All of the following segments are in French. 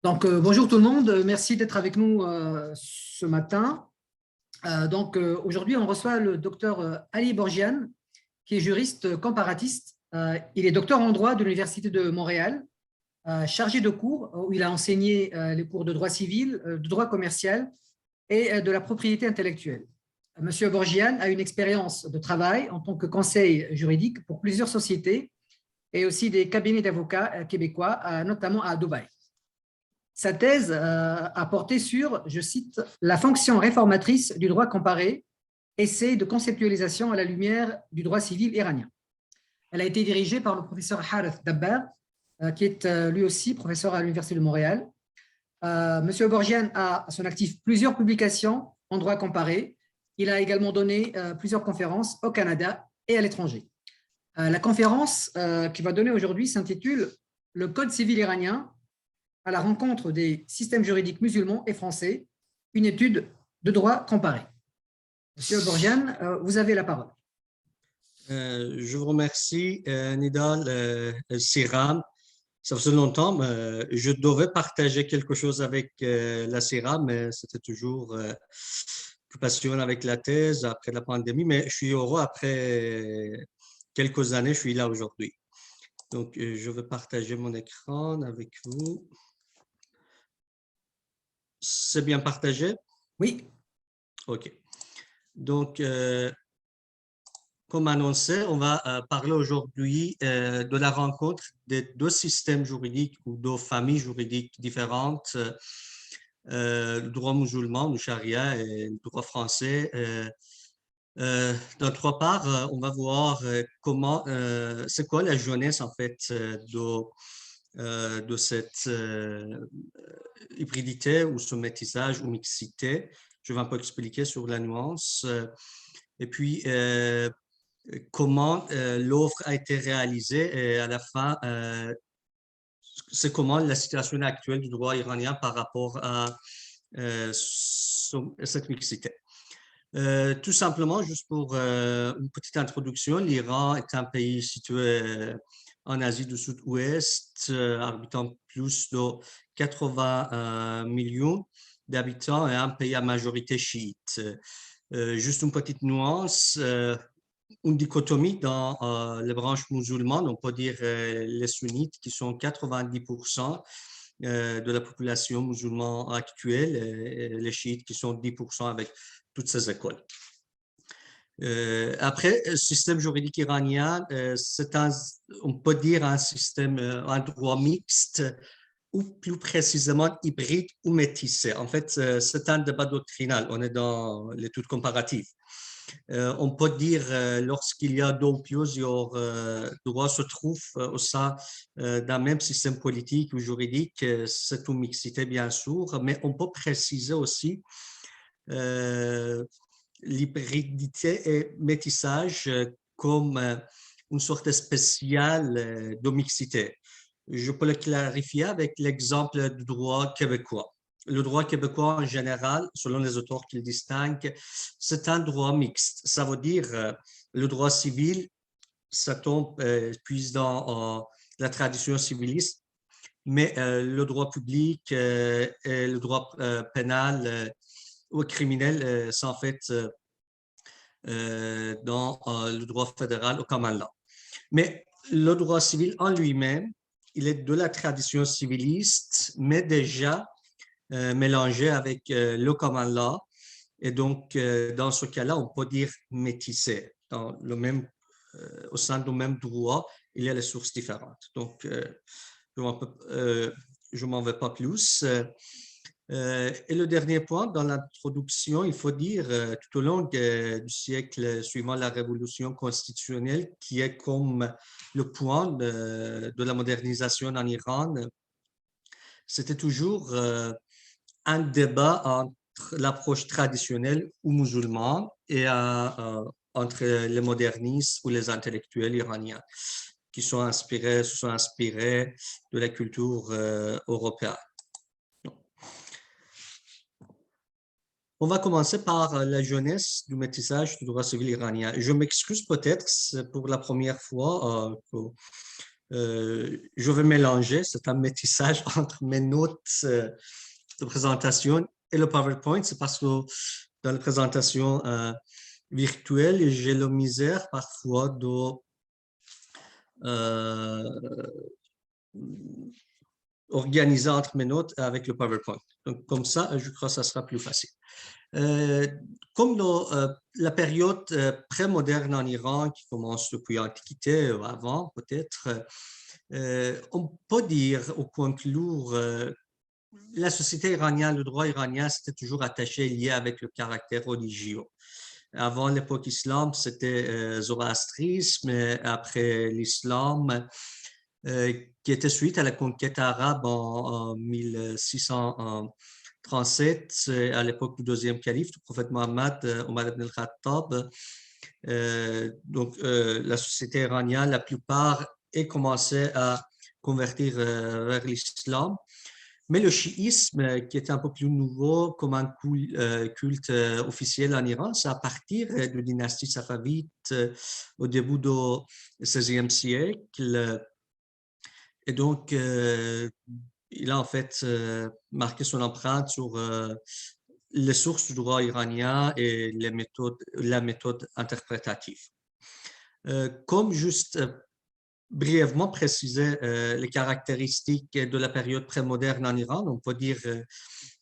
Bonjour tout le monde, merci d'être avec nous ce matin. Aujourd'hui, on reçoit le docteur Ali Borgian, qui est juriste comparatiste. Il est docteur en droit de l'Université de Montréal, chargé de cours où il a enseigné les cours de droit civil, de droit commercial et de la propriété intellectuelle. Monsieur Borgian a une expérience de travail en tant que conseil juridique pour plusieurs sociétés et aussi des cabinets d'avocats québécois, notamment à Dubaï. Sa thèse a porté sur, je cite, « la fonction réformatrice du droit comparé, essai de conceptualisation à la lumière du droit civil iranien ». Elle a été dirigée par le professeur Harith Dabbar, qui est lui aussi professeur à l'Université de Montréal. Monsieur Borgian a à son actif plusieurs publications en droit comparé. Il a également donné plusieurs conférences au Canada et à l'étranger. La conférence qu'il va donner aujourd'hui s'intitule « Le Code civil iranien à la rencontre des systèmes juridiques musulmans et français, une étude de droit comparé ». Monsieur Borgian, vous avez la parole. Je vous remercie, Nidal Siram. Ça faisait longtemps, mais je devais partager quelque chose avec la Siram, mais c'était toujours occupation avec la thèse après la pandémie. Mais je suis heureux, après quelques années, je suis là aujourd'hui. Donc, je vais partager mon écran avec vous. C'est bien partagé? Oui. OK. Donc, comme annoncé, on va parler aujourd'hui de la rencontre des deux systèmes juridiques ou deux familles juridiques différentes, le droit musulman, le charia, et le droit français. Dans trois parts, on va voir comment, c'est quoi la jeunesse en fait de cette hybridité ou ce métissage ou mixité. Je vais un peu expliquer sur la nuance. Et puis, comment l'offre a été réalisée et à la fin, c'est comment la situation actuelle du droit iranien par rapport à cette mixité. Tout simplement, juste pour une petite introduction, l'Iran est un pays situé en Asie du Sud-Ouest, habitant plus de 80 millions d'habitants et un pays à majorité chiite. Juste une petite nuance, une dichotomie dans les branches musulmanes, on peut dire les sunnites qui sont 90% de la population musulmane actuelle, et les chiites qui sont 10% avec toutes ces écoles. Après, le système juridique iranien, c'est on peut dire un système, un droit mixte, ou plus précisément hybride ou métissé. En fait, c'est un débat doctrinal, on est dans l'étude comparative. On peut dire lorsqu'il y a deux ou plusieurs droits se trouvent au sein d'un même système politique ou juridique, c'est une mixité bien sûr, mais on peut préciser aussi l'hybridité et métissage comme une sorte spéciale de mixité. Je peux le clarifier avec l'exemple du droit québécois. Le droit québécois en général, selon les auteurs qu'il distingue, c'est un droit mixte. Ça veut dire le droit civil, ça tombe puis dans la tradition civiliste, mais le droit public et le droit pénal ou criminel, c'est en fait dans le droit fédéral au common law. Mais le droit civil en lui-même, il est de la tradition civiliste, mais déjà mélangé avec le common law. Et donc, dans ce cas-là, on peut dire métissé. Dans le même, au sein du même droit, il y a les sources différentes. Donc, je m'en vais pas plus. Et le dernier point, dans l'introduction, il faut dire tout au long du siècle suivant la révolution constitutionnelle, qui est comme le point de la modernisation en Iran, c'était toujours un débat entre l'approche traditionnelle ou musulmane et entre les modernistes ou les intellectuels iraniens qui se sont inspirés de la culture européenne. On va commencer par la jeunesse du métissage du droit civil iranien. Je m'excuse peut-être, c'est pour la première fois que je vais mélanger, c'est un métissage entre mes notes de présentation et le PowerPoint. C'est parce que dans la présentation virtuelle, j'ai la misère parfois de organiser entre mes notes avec le PowerPoint. Donc, comme ça, je crois que ça sera plus facile. Comme dans la période pré-moderne en Iran, qui commence depuis l'Antiquité, avant peut-être, on peut dire ou conclure la société iranienne, le droit iranien, c'était toujours attaché, lié avec le caractère religieux. Avant l'époque islam, c'était zoroastrisme, après l'islam, qui était suite à la conquête arabe en 1637, à l'époque du deuxième calife, du prophète Mohammed, Omar ibn al-Khattab. Donc, la société iranienne, la plupart, a commencé à convertir vers l'islam. Mais le chiisme, qui est un peu plus nouveau comme un culte officiel en Iran, c'est à partir de la dynastie safavide au début du XVIe siècle. Et donc, il a en fait marqué son empreinte sur les sources du droit iranien et la méthode interprétative. Comme juste brièvement préciser les caractéristiques de la période prémoderne en Iran, on peut dire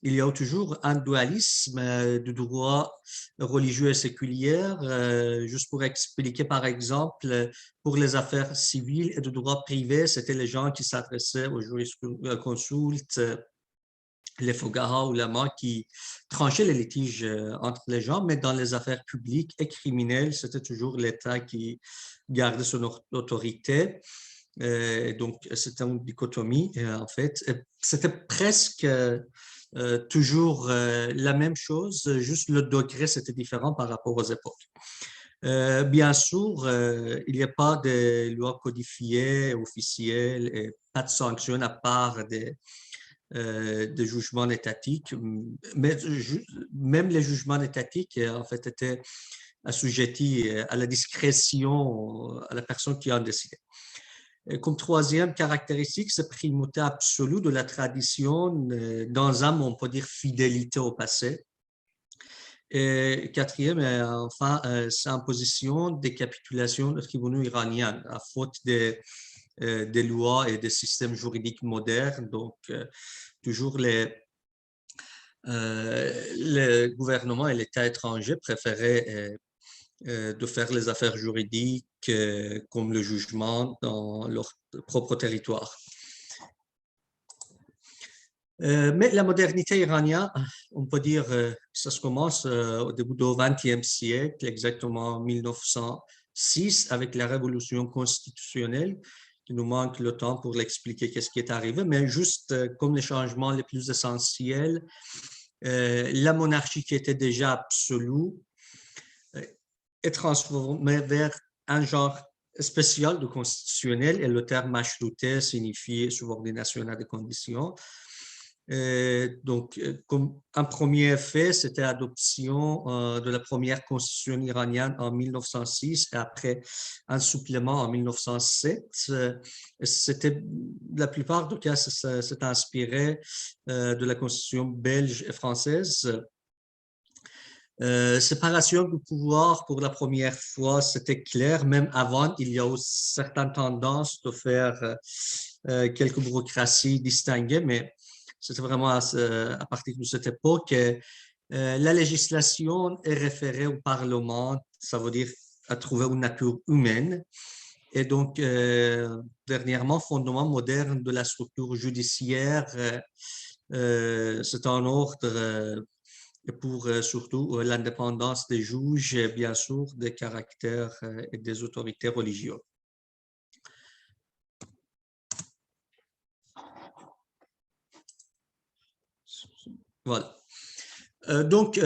il y a toujours un dualisme du droit religieux et séculier. Juste pour expliquer, par exemple, pour les affaires civiles et de droit privé, c'était les gens qui s'adressaient aux jurisconsultes, les fogaha ou lamas qui tranchaient les litiges entre les gens, mais dans les affaires publiques et criminelles, c'était toujours l'État qui gardait son autorité. Donc, c'était une dichotomie, en fait. C'était presque toujours la même chose, juste le degré, c'était différent par rapport aux époques. Bien sûr, il n'y a pas de loi codifiée, officielle, et pas de sanctions à part des jugements étatiques, mais même les jugements étatiques, en fait, étaient assujettis à la discrétion, à la personne qui en décidait. Comme troisième caractéristique, c'est primauté absolue de la tradition dans un, on peut dire, fidélité au passé. Et quatrième, enfin, c'est imposition des capitulations de tribunaux iraniens à faute des lois et des systèmes juridiques modernes. Donc, toujours les gouvernements et l'État étranger préféraient de faire les affaires juridiques comme le jugement dans leur propre territoire. Mais la modernité iranienne, on peut dire que ça se commence au début du XXe siècle, exactement en 1906, avec la révolution constitutionnelle. Il nous manque le temps pour l'expliquer qu'est-ce qui est arrivé, mais juste comme les changements les plus essentiels, la monarchie qui était déjà absolue est transformée vers un genre spécial de constitutionnel, et le terme mashrouté signifie subordination à des conditions. Donc, comme un premier effet, c'était l'adoption de la première constitution iranienne en 1906 et après un supplément en 1907. C'était, la plupart du cas, c'est inspiré de la constitution belge et française. Séparation du pouvoir pour la première fois, c'était clair. Même avant, il y a aussi certaines tendances de faire quelques bureaucraties distinguées, mais c'était vraiment à partir de cette époque que la législation est référée au Parlement, ça veut dire à trouver une nature humaine. Et donc, dernièrement, fondement moderne de la structure judiciaire, c'est un ordre pour surtout l'indépendance des juges et bien sûr des caractères et des autorités religieuses. Voilà. Donc,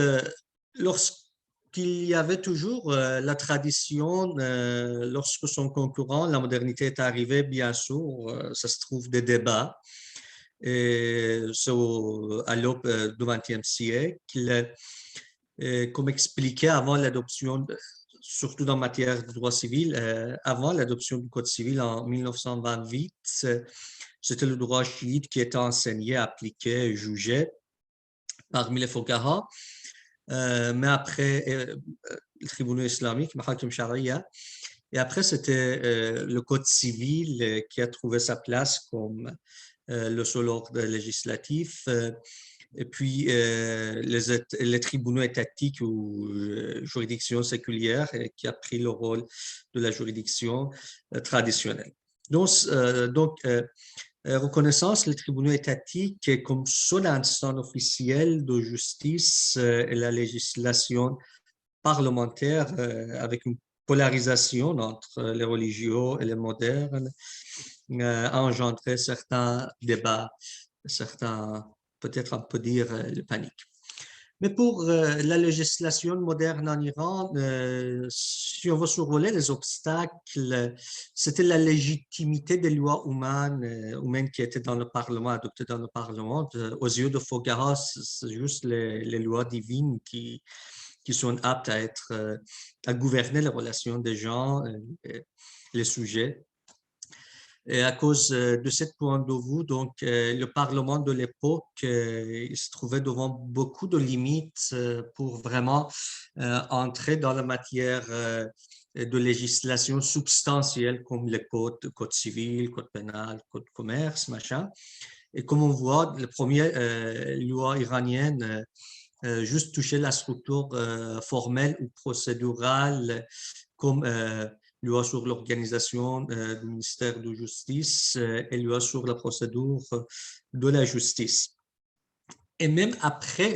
lorsqu'il y avait toujours la tradition, lorsque son concurrent, la modernité est arrivée, bien sûr, ça se trouve des débats. Et c'est à l'aube du XXe siècle, comme expliqué avant l'adoption, surtout dans matière de droit civil. Avant l'adoption du Code civil en 1928, c'était le droit chiite qui était enseigné, appliqué et jugé parmi les fuqaha. Mais après, le tribunal islamique, Mahakim Sharia, et après, c'était le Code civil qui a trouvé sa place comme le seul ordre législatif. Et puis, les tribunaux étatiques ou juridictions séculières qui a pris le rôle de la juridiction traditionnelle. Reconnaissance, les tribunaux étatiques comme seule instance officielle de justice et la législation parlementaire avec une polarisation entre les religieux et les modernes a engendré certains débats, certains, peut-être on peut dire, le panique. Mais pour la législation moderne en Iran, si on veut survoler les obstacles, c'était la légitimité des lois humaines qui étaient dans le Parlement, adoptées dans le Parlement. Aux yeux de Fogaras, c'est juste les lois divines qui sont aptes à gouverner les relations des gens, les sujets. Et à cause de ce point de vue, donc, le Parlement de l'époque il se trouvait devant beaucoup de limites pour vraiment entrer dans la matière de législation substantielle comme le code civil, code pénal, code commerce, machin. Et comme on voit, les premières lois iraniennes juste touchaient la structure formelle ou procédurale comme loi sur l'organisation du ministère de Justice et loi sur la procédure de la justice. Et même après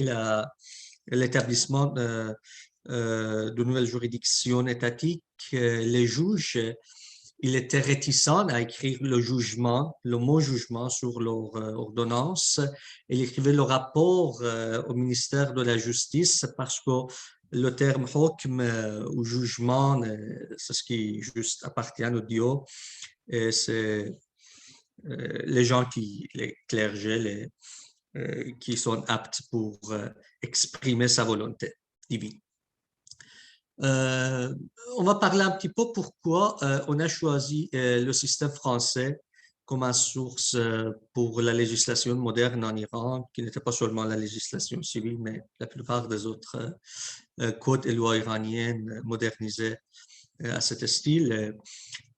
l'établissement de nouvelles juridictions étatiques, les juges, ils étaient réticents à écrire le jugement, le mot jugement sur leur ordonnance. Ils écrivaient le rapport au ministère de la Justice parce que le terme hukm ou jugement, c'est ce qui juste appartient au Dio. Et c'est les gens les clergés, qui sont aptes pour exprimer sa volonté divine. On va parler un petit peu pourquoi on a choisi le système français comme une source pour la législation moderne en Iran, qui n'était pas seulement la législation civile, mais la plupart des autres codes et lois iraniennes modernisées à cet style.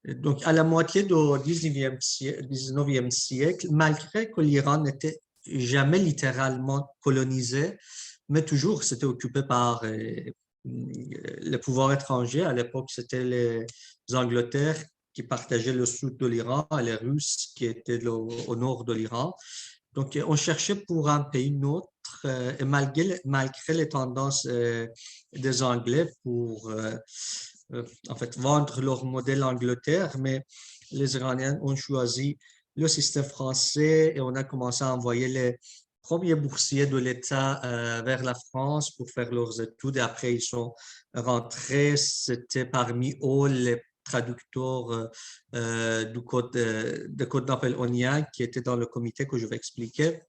Donc, à la moitié du 19e siècle, malgré que l'Iran n'était jamais littéralement colonisé, mais toujours c'était occupé par le pouvoir étranger. À l'époque, c'était les Angleterres qui partageaient le sud de l'Iran et les Russes qui étaient au nord de l'Iran. Donc, on cherchait pour un pays neutre et malgré les tendances des Anglais pour en fait vendre leur modèle Angleterre, mais les Iraniens ont choisi le système français et on a commencé à envoyer les premiers boursiers de l'État vers la France pour faire leurs études et après ils sont rentrés. C'était parmi eux les traducteurs du code napoléonien qui étaient dans le comité que je vais expliquer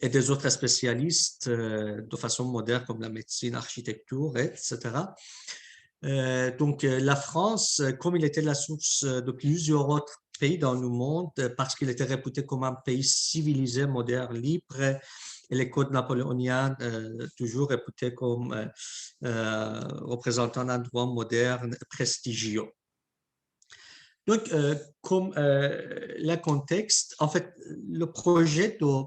et des autres spécialistes de façon moderne comme la médecine, l'architecture, etc. Donc, la France, comme il était la source de plusieurs autres pays dans le monde, parce qu'il était réputé comme un pays civilisé, moderne, libre, et les codes napoléoniens toujours réputés comme représentant un droit moderne prestigieux. Donc, comme le contexte, en fait, le projet de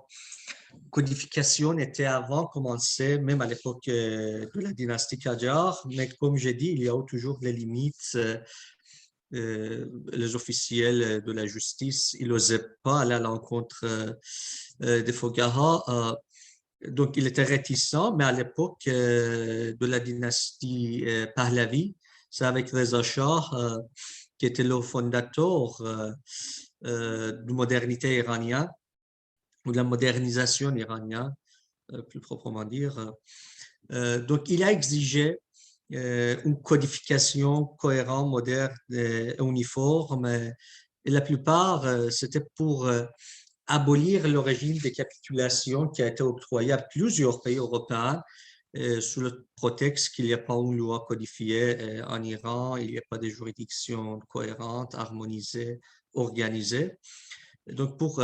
codification était avant commencé, même à l'époque de la dynastie Qajar, mais comme j'ai dit, il y a toujours les limites. Les officiels de la justice, ils n'osaient pas aller à l'encontre des Fogaha. Donc, il était réticent, mais à l'époque de la dynastie Pahlavi, c'est avec Reza Shah, qui était le fondateur de modernité iranienne, ou de la modernisation iranienne, plus proprement dire. Donc, il a exigé une codification cohérente, moderne et uniforme. Et la plupart, c'était pour abolir le régime de capitulation qui a été octroyé à plusieurs pays européens sous le prétexte qu'il n'y a pas une loi codifiée en Iran, il n'y a pas de juridiction cohérente, harmonisée, organisée. Donc, pour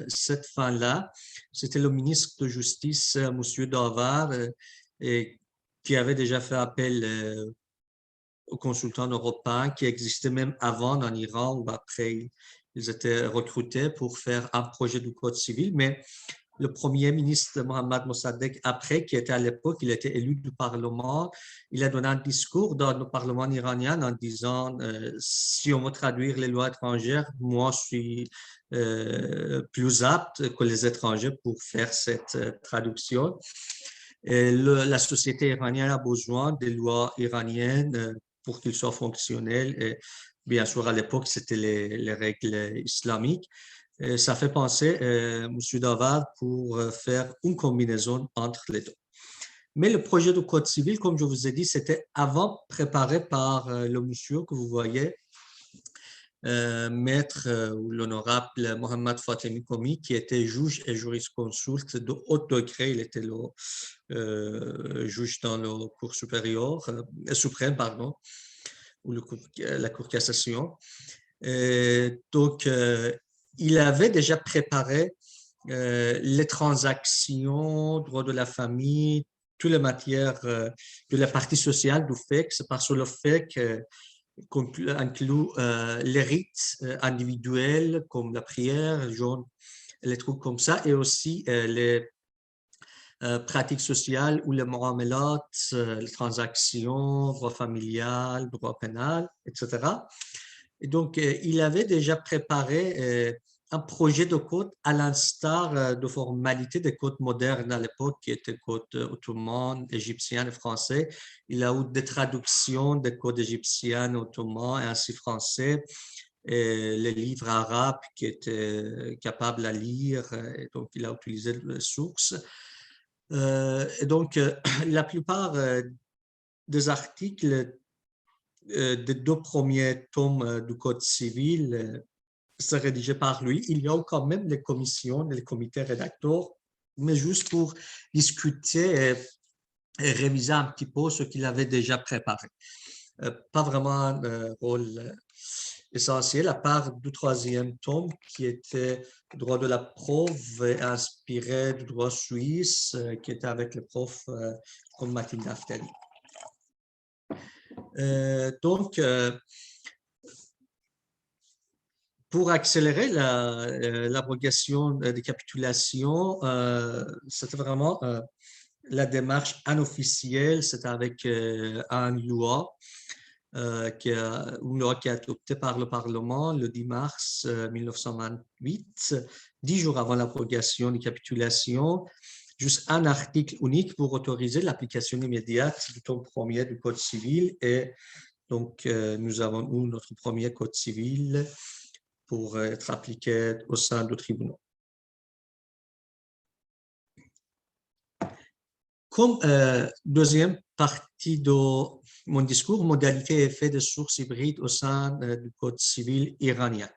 cette fin-là, c'était le ministre de Justice, M. Davar, qui avait déjà fait appel aux consultants européens qui existaient même avant en Iran ou après ils étaient recrutés pour faire un projet du code civil. Mais le premier ministre Mohammad Mossadegh, après, qui était à l'époque, il était élu du Parlement, il a donné un discours dans le Parlement iranien en disant si on veut traduire les lois étrangères, moi je suis plus apte que les étrangers pour faire cette traduction. Et la société iranienne a besoin des lois iraniennes pour qu'ils soient fonctionnels. Et bien sûr, à l'époque, c'était les règles islamiques. Et ça fait penser M. Davar pour faire une combinaison entre les deux. Mais le projet de code civil, comme je vous ai dit, c'était avant préparé par le monsieur que vous voyez, maître ou l'honorable Mohammad Fatemi Komi, qui était juge et jurisconsulte de haut degré. Il était le juge dans la Cour supérieure, suprême, pardon, ou la Cour cassation. Et donc, il avait déjà préparé les transactions, droit de la famille, toutes les matières de la partie sociale du FEC. C'est parce que le FEC inclut les rites individuels comme la prière, les trucs comme ça, et aussi les pratiques sociales ou les muamalat, les transactions, droit familial, droit pénal, etc. Et donc, il avait déjà préparé un projet de code à l'instar de formalités des codes modernes à l'époque, qui étaient codes ottomans, égyptiens et français. Il a eu des traductions des codes égyptiens, ottomans et ainsi français, et les livres arabes qui étaient capables à lire, et donc il a utilisé les sources. Et donc, la plupart des articles des deux premiers tomes du Code civil c'est rédigé par lui. Il y a quand même les commissions, les comités rédacteurs, mais juste pour discuter et réviser un petit peu ce qu'il avait déjà préparé. Pas vraiment un rôle essentiel, à part du troisième tome qui était le droit de la preuve inspiré du droit suisse, qui était avec les profs comme Mathilde Aftali. Donc, pour accélérer l'abrogation des capitulations, c'était vraiment la démarche inofficielle, c'était avec une loi qui a été adoptée par le Parlement le 10 mars 1928, 10 jours avant l'abrogation des capitulations, juste un article unique pour autoriser l'application immédiate du tome premier du Code civil. Et donc, nous avons eu notre premier Code civil pour être appliqué au sein du tribunal. Comme deuxième partie de mon discours, modalité et effet de sources hybrides au sein du Code civil iranien.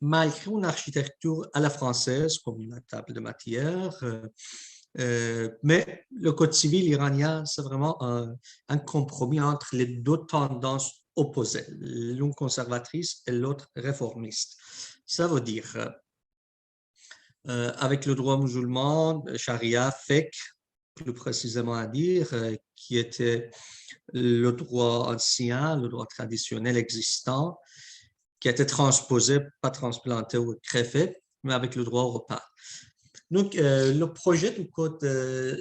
Malgré une architecture à la française, comme la table de matière, mais le Code civil iranien, c'est vraiment un compromis entre les deux tendances opposées, l'une conservatrice et l'autre réformiste. Ça veut dire, avec le droit musulman, charia, fiqh, plus précisément à dire, qui était le droit ancien, le droit traditionnel existant, qui a été transposé, pas transplanté ou greffé, mais avec le droit européen. Donc, le projet du Code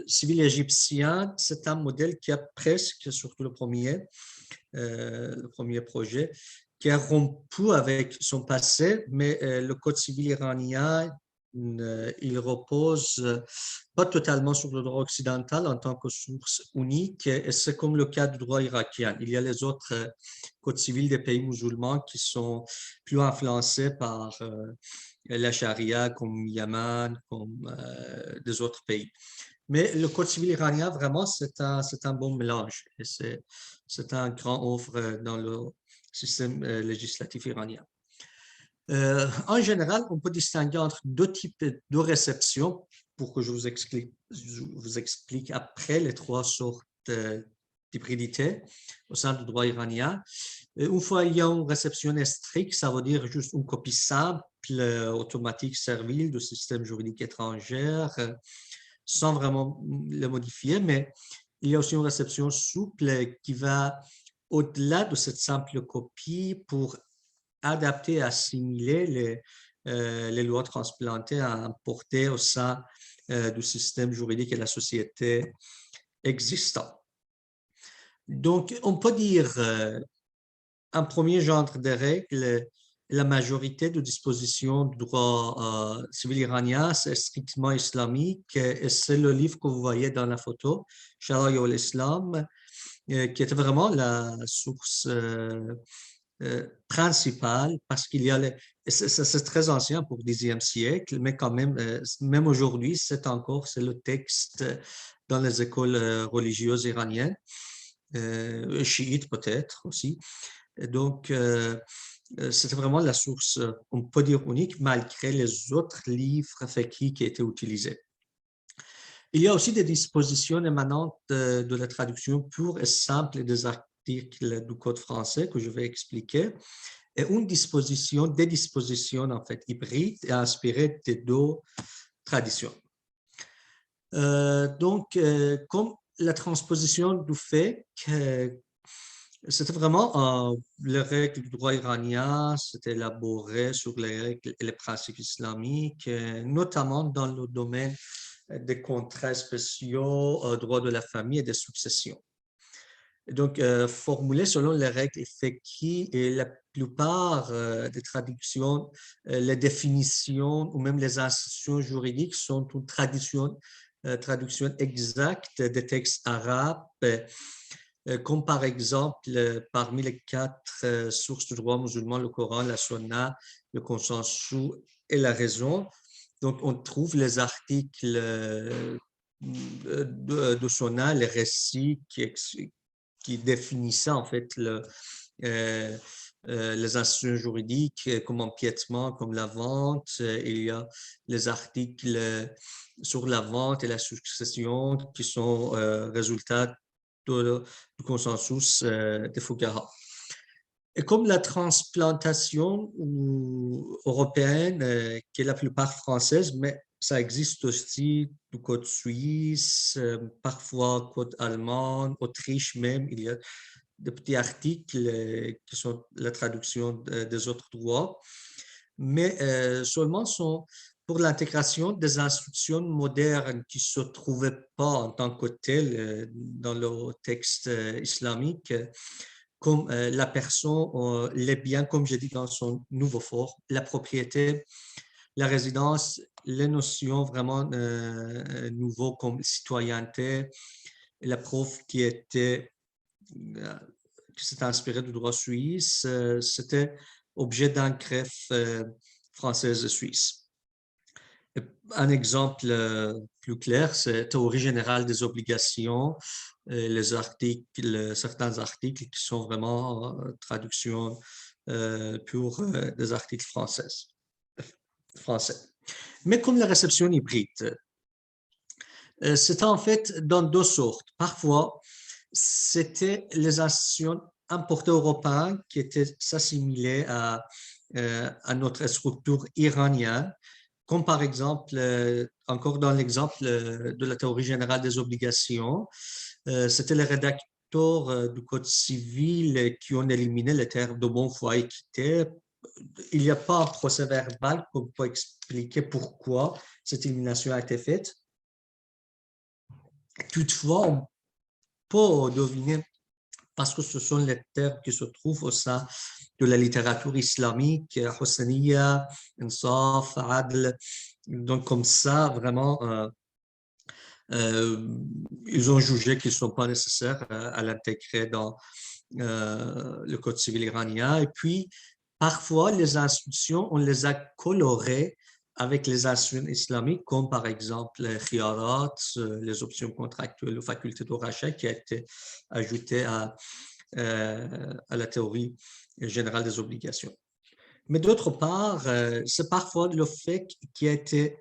civil égyptien, c'est un modèle qui a presque, surtout le premier projet, qui a rompu avec son passé, mais le Code civil iranien, il repose pas totalement sur le droit occidental en tant que source unique, et c'est comme le cas du droit irakien. Il y a les autres codes civils des pays musulmans qui sont plus influencés par la charia, comme Yémen, comme des autres pays. Mais le Code civil iranien, vraiment, c'est un bon mélange, et c'est un grand œuvre dans le système législatif iranien. En général, on peut distinguer entre deux types de réception pour que je vous explique après les trois sortes d'hybridité au sein du droit iranien. Une fois il y a une réception stricte, ça veut dire juste une copie simple, automatique, servile du système juridique étranger, sans vraiment le modifier, mais il y a aussi une réception souple qui va au-delà de cette simple copie pour adapter et assimiler les lois transplantées à importer au sein du système juridique et de la société existant. Donc, on peut dire un premier genre de règles, la majorité de dispositions du droit civil iranien, c'est strictement islamique et c'est le livre que vous voyez dans la photo, Sharaï al-Islam, qui était vraiment la source principale parce qu'il y a c'est très ancien pour le Xe siècle, mais quand même, même aujourd'hui, c'est le texte dans les écoles religieuses iraniennes, chiites peut-être aussi. Et donc, c'était vraiment la source, on peut dire unique, malgré les autres livres fiqh qui étaient utilisés. Il y a aussi des dispositions émanantes de la traduction pure et simple des articles du Code français que je vais expliquer. Et des dispositions en fait hybrides et inspirées des deux traditions. Comme la transposition du fait que c'était vraiment les règles du droit iranien, c'était élaboré sur les règles et les principes islamiques, notamment dans le domaine des contrats spéciaux, droit de la famille et des successions. Donc, formulé selon les règles fiqh et la plupart des traductions, les définitions ou même les institutions juridiques sont une traduction exacte des textes arabes, comme par exemple, parmi les 4 sources du droit musulman, le Coran, la Sunna, le consensus et la raison. Donc, on trouve les articles de Sunna, les récits qui définissaient en fait les institutions juridiques comme empiètement, comme la vente. Il y a les articles sur la vente et la succession qui sont résultats du consensus des Fuqaha. Et comme la transplantation européenne, qui est la plupart française, mais ça existe aussi du code suisse, parfois code allemand, Autriche même, il y a des petits articles qui sont la traduction des autres droits, mais seulement sont pour l'intégration des institutions modernes qui ne se trouvaient pas en tant que telles dans le texte islamique, comme la personne, les biens, comme j'ai dit dans son nouveau forme, la propriété, la résidence, les notions vraiment nouveaux comme citoyenneté, la preuve qui s'est inspirée du droit suisse, c'était objet d'un greffe française et suisse. Un exemple plus clair, c'est théorie générale des obligations, certains articles qui sont vraiment traductions pour des articles français. Mais comme la réception hybride, c'est en fait dans 2 sortes. Parfois, c'était les institutions importées européennes qui étaient assimilées à notre structure iranienne, comme par exemple, encore dans l'exemple de la théorie générale des obligations, c'était les rédacteurs du Code civil qui ont éliminé les termes de bonne foi et équité. Il n'y a pas un procès verbal pour expliquer pourquoi cette élimination a été faite. Toutefois, on peut deviner parce que ce sont les termes qui se trouvent au sein de la littérature islamique, Hussaniyya, Insaf, Adl. Donc, comme ça, vraiment, ils ont jugé qu'ils ne sont pas nécessaires à l'intégrer dans le code civil iranien. Et puis, parfois, les institutions, on les a colorées avec les institutions islamiques, comme par exemple les khiyarat, les options contractuelles ou facultés de rachat qui a été ajoutées à la théorie générale des obligations. Mais d'autre part, c'est parfois le fait qui a été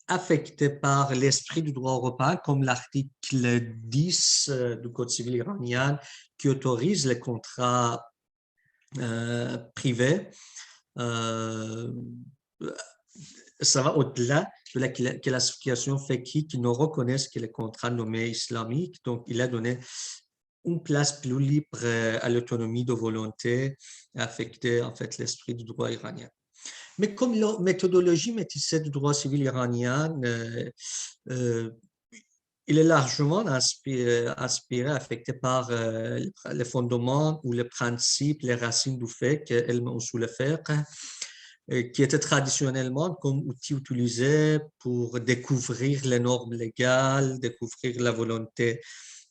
affectés par l'esprit du droit européen, comme l'article 10 du Code civil iranien qui autorise les contrats privés. Ça va au-delà de la classification fiqhi qui ne reconnaissent que les contrats nommés islamiques. Donc, il a donné une place plus libre à l'autonomie de volonté et affecté en fait l'esprit du droit iranien. Mais comme la méthodologie métissée du droit civil iranien, il est largement inspiré, affecté par les fondements ou les principes, les racines du fiqh, sous le fiqh, qui était traditionnellement comme outil utilisé pour découvrir les normes légales, découvrir la volonté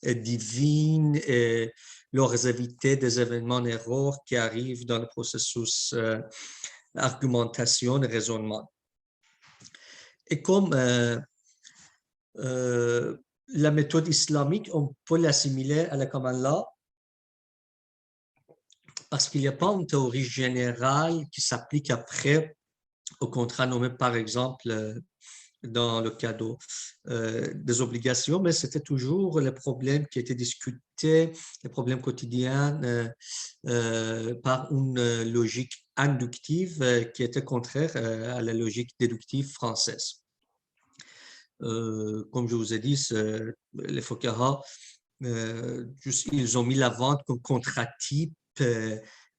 divine et leur éviter des événements en erreur qui arrivent dans le processus argumentation et raisonnement. Et comme la méthode islamique, on peut l'assimiler à la common law parce qu'il n'y a pas une théorie générale qui s'applique après au contrat nommé, par exemple, dans le cas des obligations, mais c'était toujours les problèmes qui étaient discutés, les problèmes quotidiens par une logique inductive qui était contraire à la logique déductive française. Comme je vous ai dit, les Fuqaha, ils ont mis la vente comme contrat type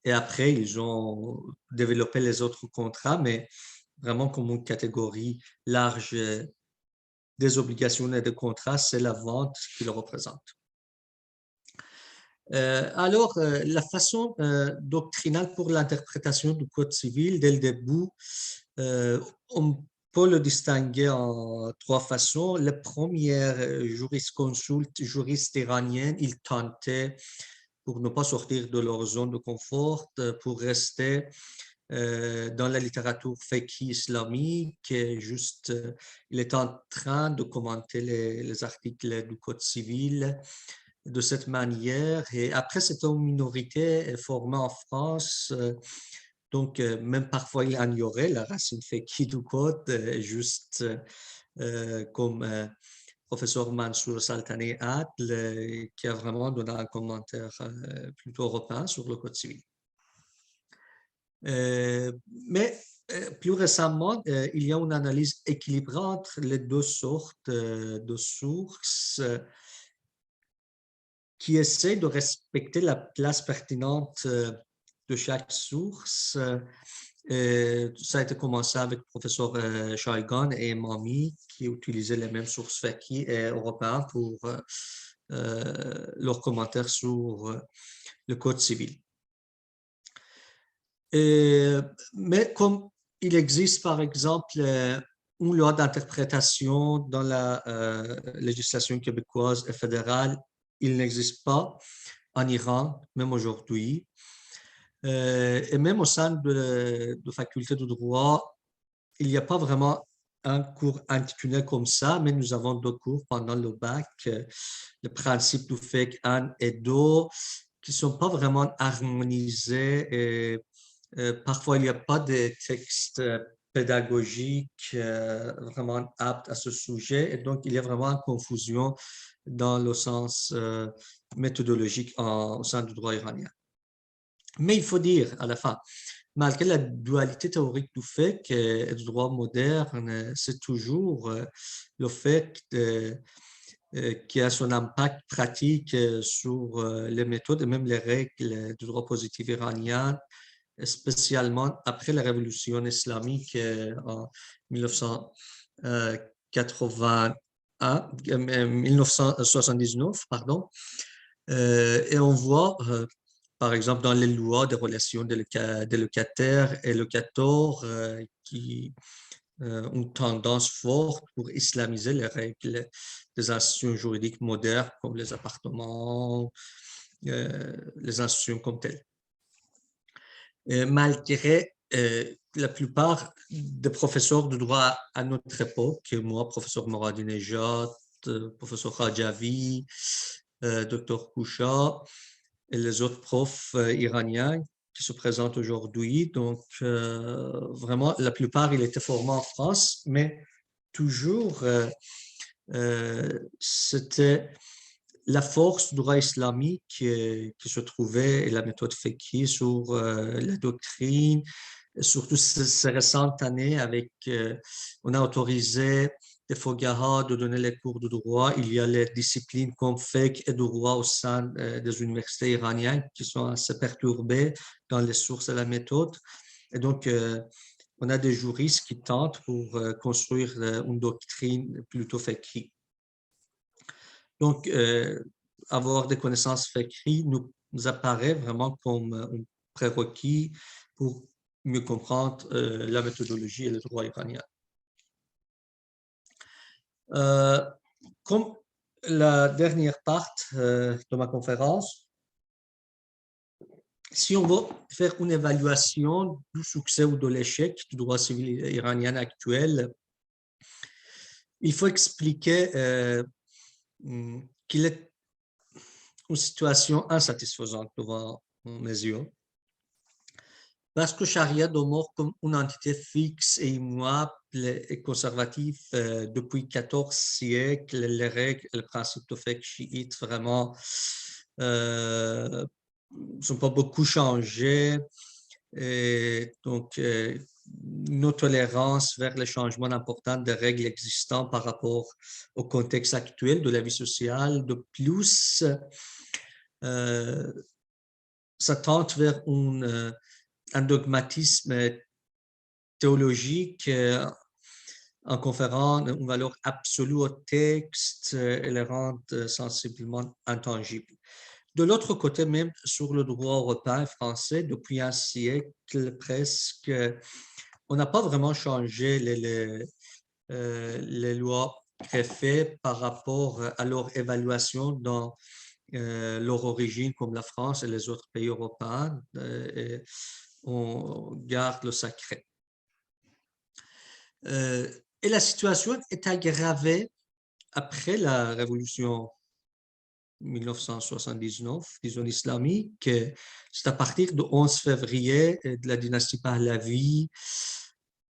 et après, ils ont développé les autres contrats, mais vraiment comme une catégorie large des obligations et des contrats, c'est la vente qu'ils représentent. Alors, la façon doctrinale pour l'interprétation du Code civil, dès le début, on peut le distinguer en trois façons. La première, juristes iraniennes, ils tentaient, pour ne pas sortir de leur zone de confort, pour rester dans la littérature fiqhi islamique, il est en train de commenter les articles du Code civil de cette manière. Et après, c'est une minorité formée en France. Donc, même parfois, il ignorait la racine fiqhi du Code, juste comme professeur Mansour Saltani Adl, qui a vraiment donné un commentaire plutôt européen sur le Code civil. Mais plus récemment, il y a une analyse équilibrée entre les deux sortes de sources qui essaie de respecter la place pertinente de chaque source. Ça a été commencé avec le professeur Shaigan et Mami qui utilisaient les mêmes sources fiqhi et européennes pour leurs commentaires sur le Code civil. Mais comme il existe, par exemple, une loi d'interprétation dans la législation québécoise et fédérale, il n'existe pas en Iran, même aujourd'hui. Et même au sein de faculté de droit, il n'y a pas vraiment un cours intitulé comme ça, mais nous avons deux cours pendant le bac, le principe du fiqh 1 et 2, qui ne sont pas vraiment harmonisés et parfois, il n'y a pas de texte pédagogique vraiment apte à ce sujet et donc il y a vraiment une confusion dans le sens méthodologique au sein du droit iranien. Mais il faut dire à la fin, malgré la dualité théorique du fiqh et du droit moderne, c'est toujours le fait qui a son impact pratique sur les méthodes et même les règles du droit positif iranien, spécialement après la révolution islamique en 1979, pardon. Et on voit, par exemple, dans les lois des relations des locataires et locateurs qui ont une tendance forte pour islamiser les règles des institutions juridiques modernes comme les appartements, les institutions comme telles. Malgré la plupart des professeurs de droit à notre époque, moi, professeur Moradinejad, professeur Rajavi, docteur Koucha, et les autres profs iraniens qui se présentent aujourd'hui. Donc, vraiment, la plupart, ils étaient formés en France, mais toujours, c'était la force du droit islamique qui se trouvait et la méthode fiqhi sur la doctrine, surtout ces récentes années avec, on a autorisé des fogaha de donner les cours de droit. Il y a les disciplines comme fiqh et droit au sein des universités iraniennes qui sont assez perturbées dans les sources et la méthode. Et donc, on a des juristes qui tentent pour construire une doctrine plutôt fiqhi. Donc, avoir des connaissances fiqhi nous apparaît vraiment comme un prérequis pour mieux comprendre la méthodologie et le droit iranien. Comme la dernière partie de ma conférence, si on veut faire une évaluation du succès ou de l'échec du droit civil iranien actuel, il faut expliquer qu'il est une situation insatisfaisante devant mes yeux. Parce que Charia demeure comme une entité fixe et immuable et conservative depuis 14 siècles. Les règles et les principes de fiqh chiite vraiment ne sont pas beaucoup changés. Et donc, nos tolérances vers les changements importants des règles existantes par rapport au contexte actuel de la vie sociale. De plus, ça tente vers un dogmatisme théologique en conférant une valeur absolue au texte et le rend sensiblement intangible. De l'autre côté, même sur le droit européen et français, depuis un siècle presque, on n'a pas vraiment changé les lois préfets par rapport à leur évaluation dans leur origine, comme la France et les autres pays européens. Et on garde le sacré. Et la situation est aggravée après la révolution 1979, disons islamique. C'est à partir du 11 février de la dynastie Pahlavi,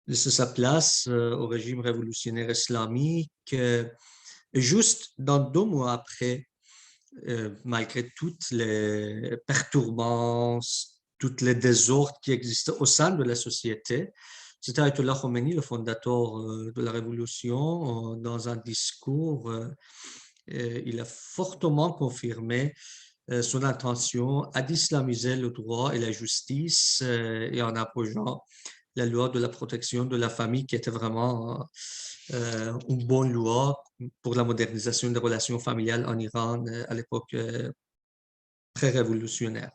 de sa place au régime révolutionnaire islamique. Juste dans 2 mois après, malgré toutes les perturbances, tous les désordres qui existaient au sein de la société, c'était Ayatollah Khomeini, le fondateur de la révolution, dans un discours, il a fortement confirmé son intention à d'islamiser le droit et la justice et en approchant la loi de la protection de la famille qui était vraiment une bonne loi pour la modernisation des relations familiales en Iran à l'époque pré-révolutionnaire.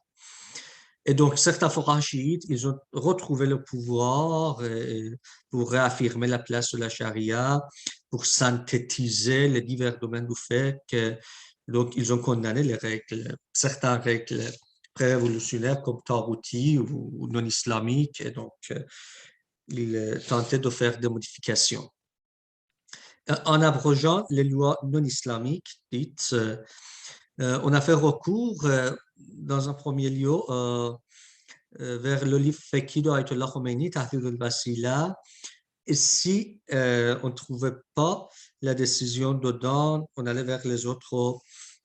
Et donc, certains forats chiites, ils ont retrouvé le pouvoir pour réaffirmer la place de la charia, pour synthétiser les divers domaines du fait que, donc, ils ont condamné les règles, certaines règles pré-révolutionnaires comme tarouti ou non islamiques, et donc, ils tentaient de faire des modifications. En abrogeant les lois non islamiques dites, on a fait recours dans un premier lieu vers le livre fiqhi de Ayatollah Khomeini, Tahdhir al-Wasila. Et si on ne trouvait pas la décision dedans, on allait vers les autres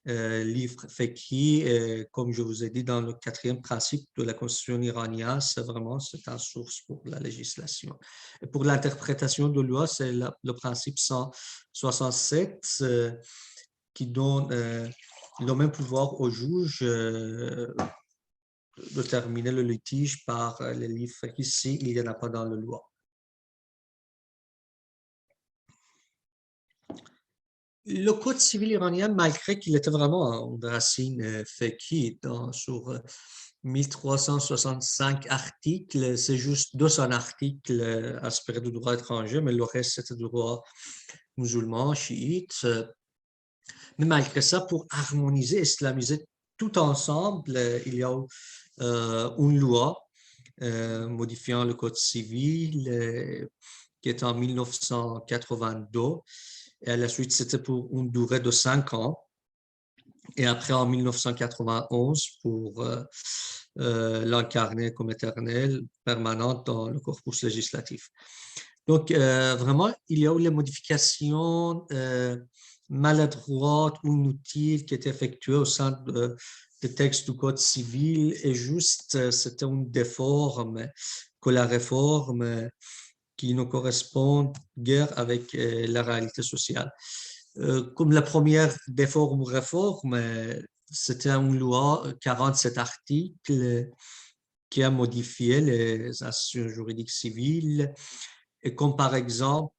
livres fiqhi. Comme je vous ai dit, dans le 4e principe de la constitution iranienne, c'est une source pour la législation. Et pour l'interprétation de loi, c'est le principe 167 qui donne le même pouvoir au juge de terminer le litige par les livres ici, il n'y en a pas dans la loi. Le code civil iranien, malgré qu'il était vraiment une racine fiqhi sur 1365 articles, c'est juste 200 articles inspirés du droit étranger, mais le reste c'était du droit musulman, chiite. Mais malgré ça, pour harmoniser, islamiser tout ensemble, il y a une loi modifiant le code civil qui est en 1982. Et à la suite, c'était pour une durée de 5 ans. Et après, en 1991, pour l'incarner comme éternel, permanente dans le corpus législatif. Donc, vraiment, il y a eu les modifications maladroites ou inutiles qui étaient effectuées au sein des textes du Code civil et juste, c'était une déforme que la réforme qui ne correspond guère avec la réalité sociale. Comme la première déforme ou réforme, c'était une loi, 47 articles, qui a modifié les institutions juridiques civiles, et comme par exemple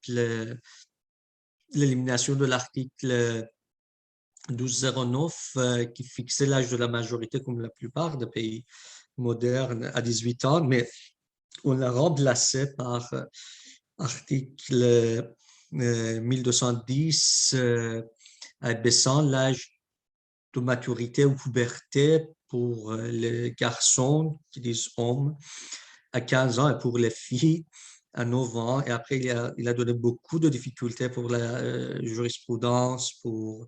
l'élimination de l'article 1209 qui fixait l'âge de la majorité comme la plupart des pays modernes à 18 ans, mais on l'a remplacé par article 1210 abaissant l'âge de maturité ou puberté pour les garçons qui disent hommes à 15 ans et pour les filles à 9 ans. Et après, il a donné beaucoup de difficultés pour la jurisprudence, pour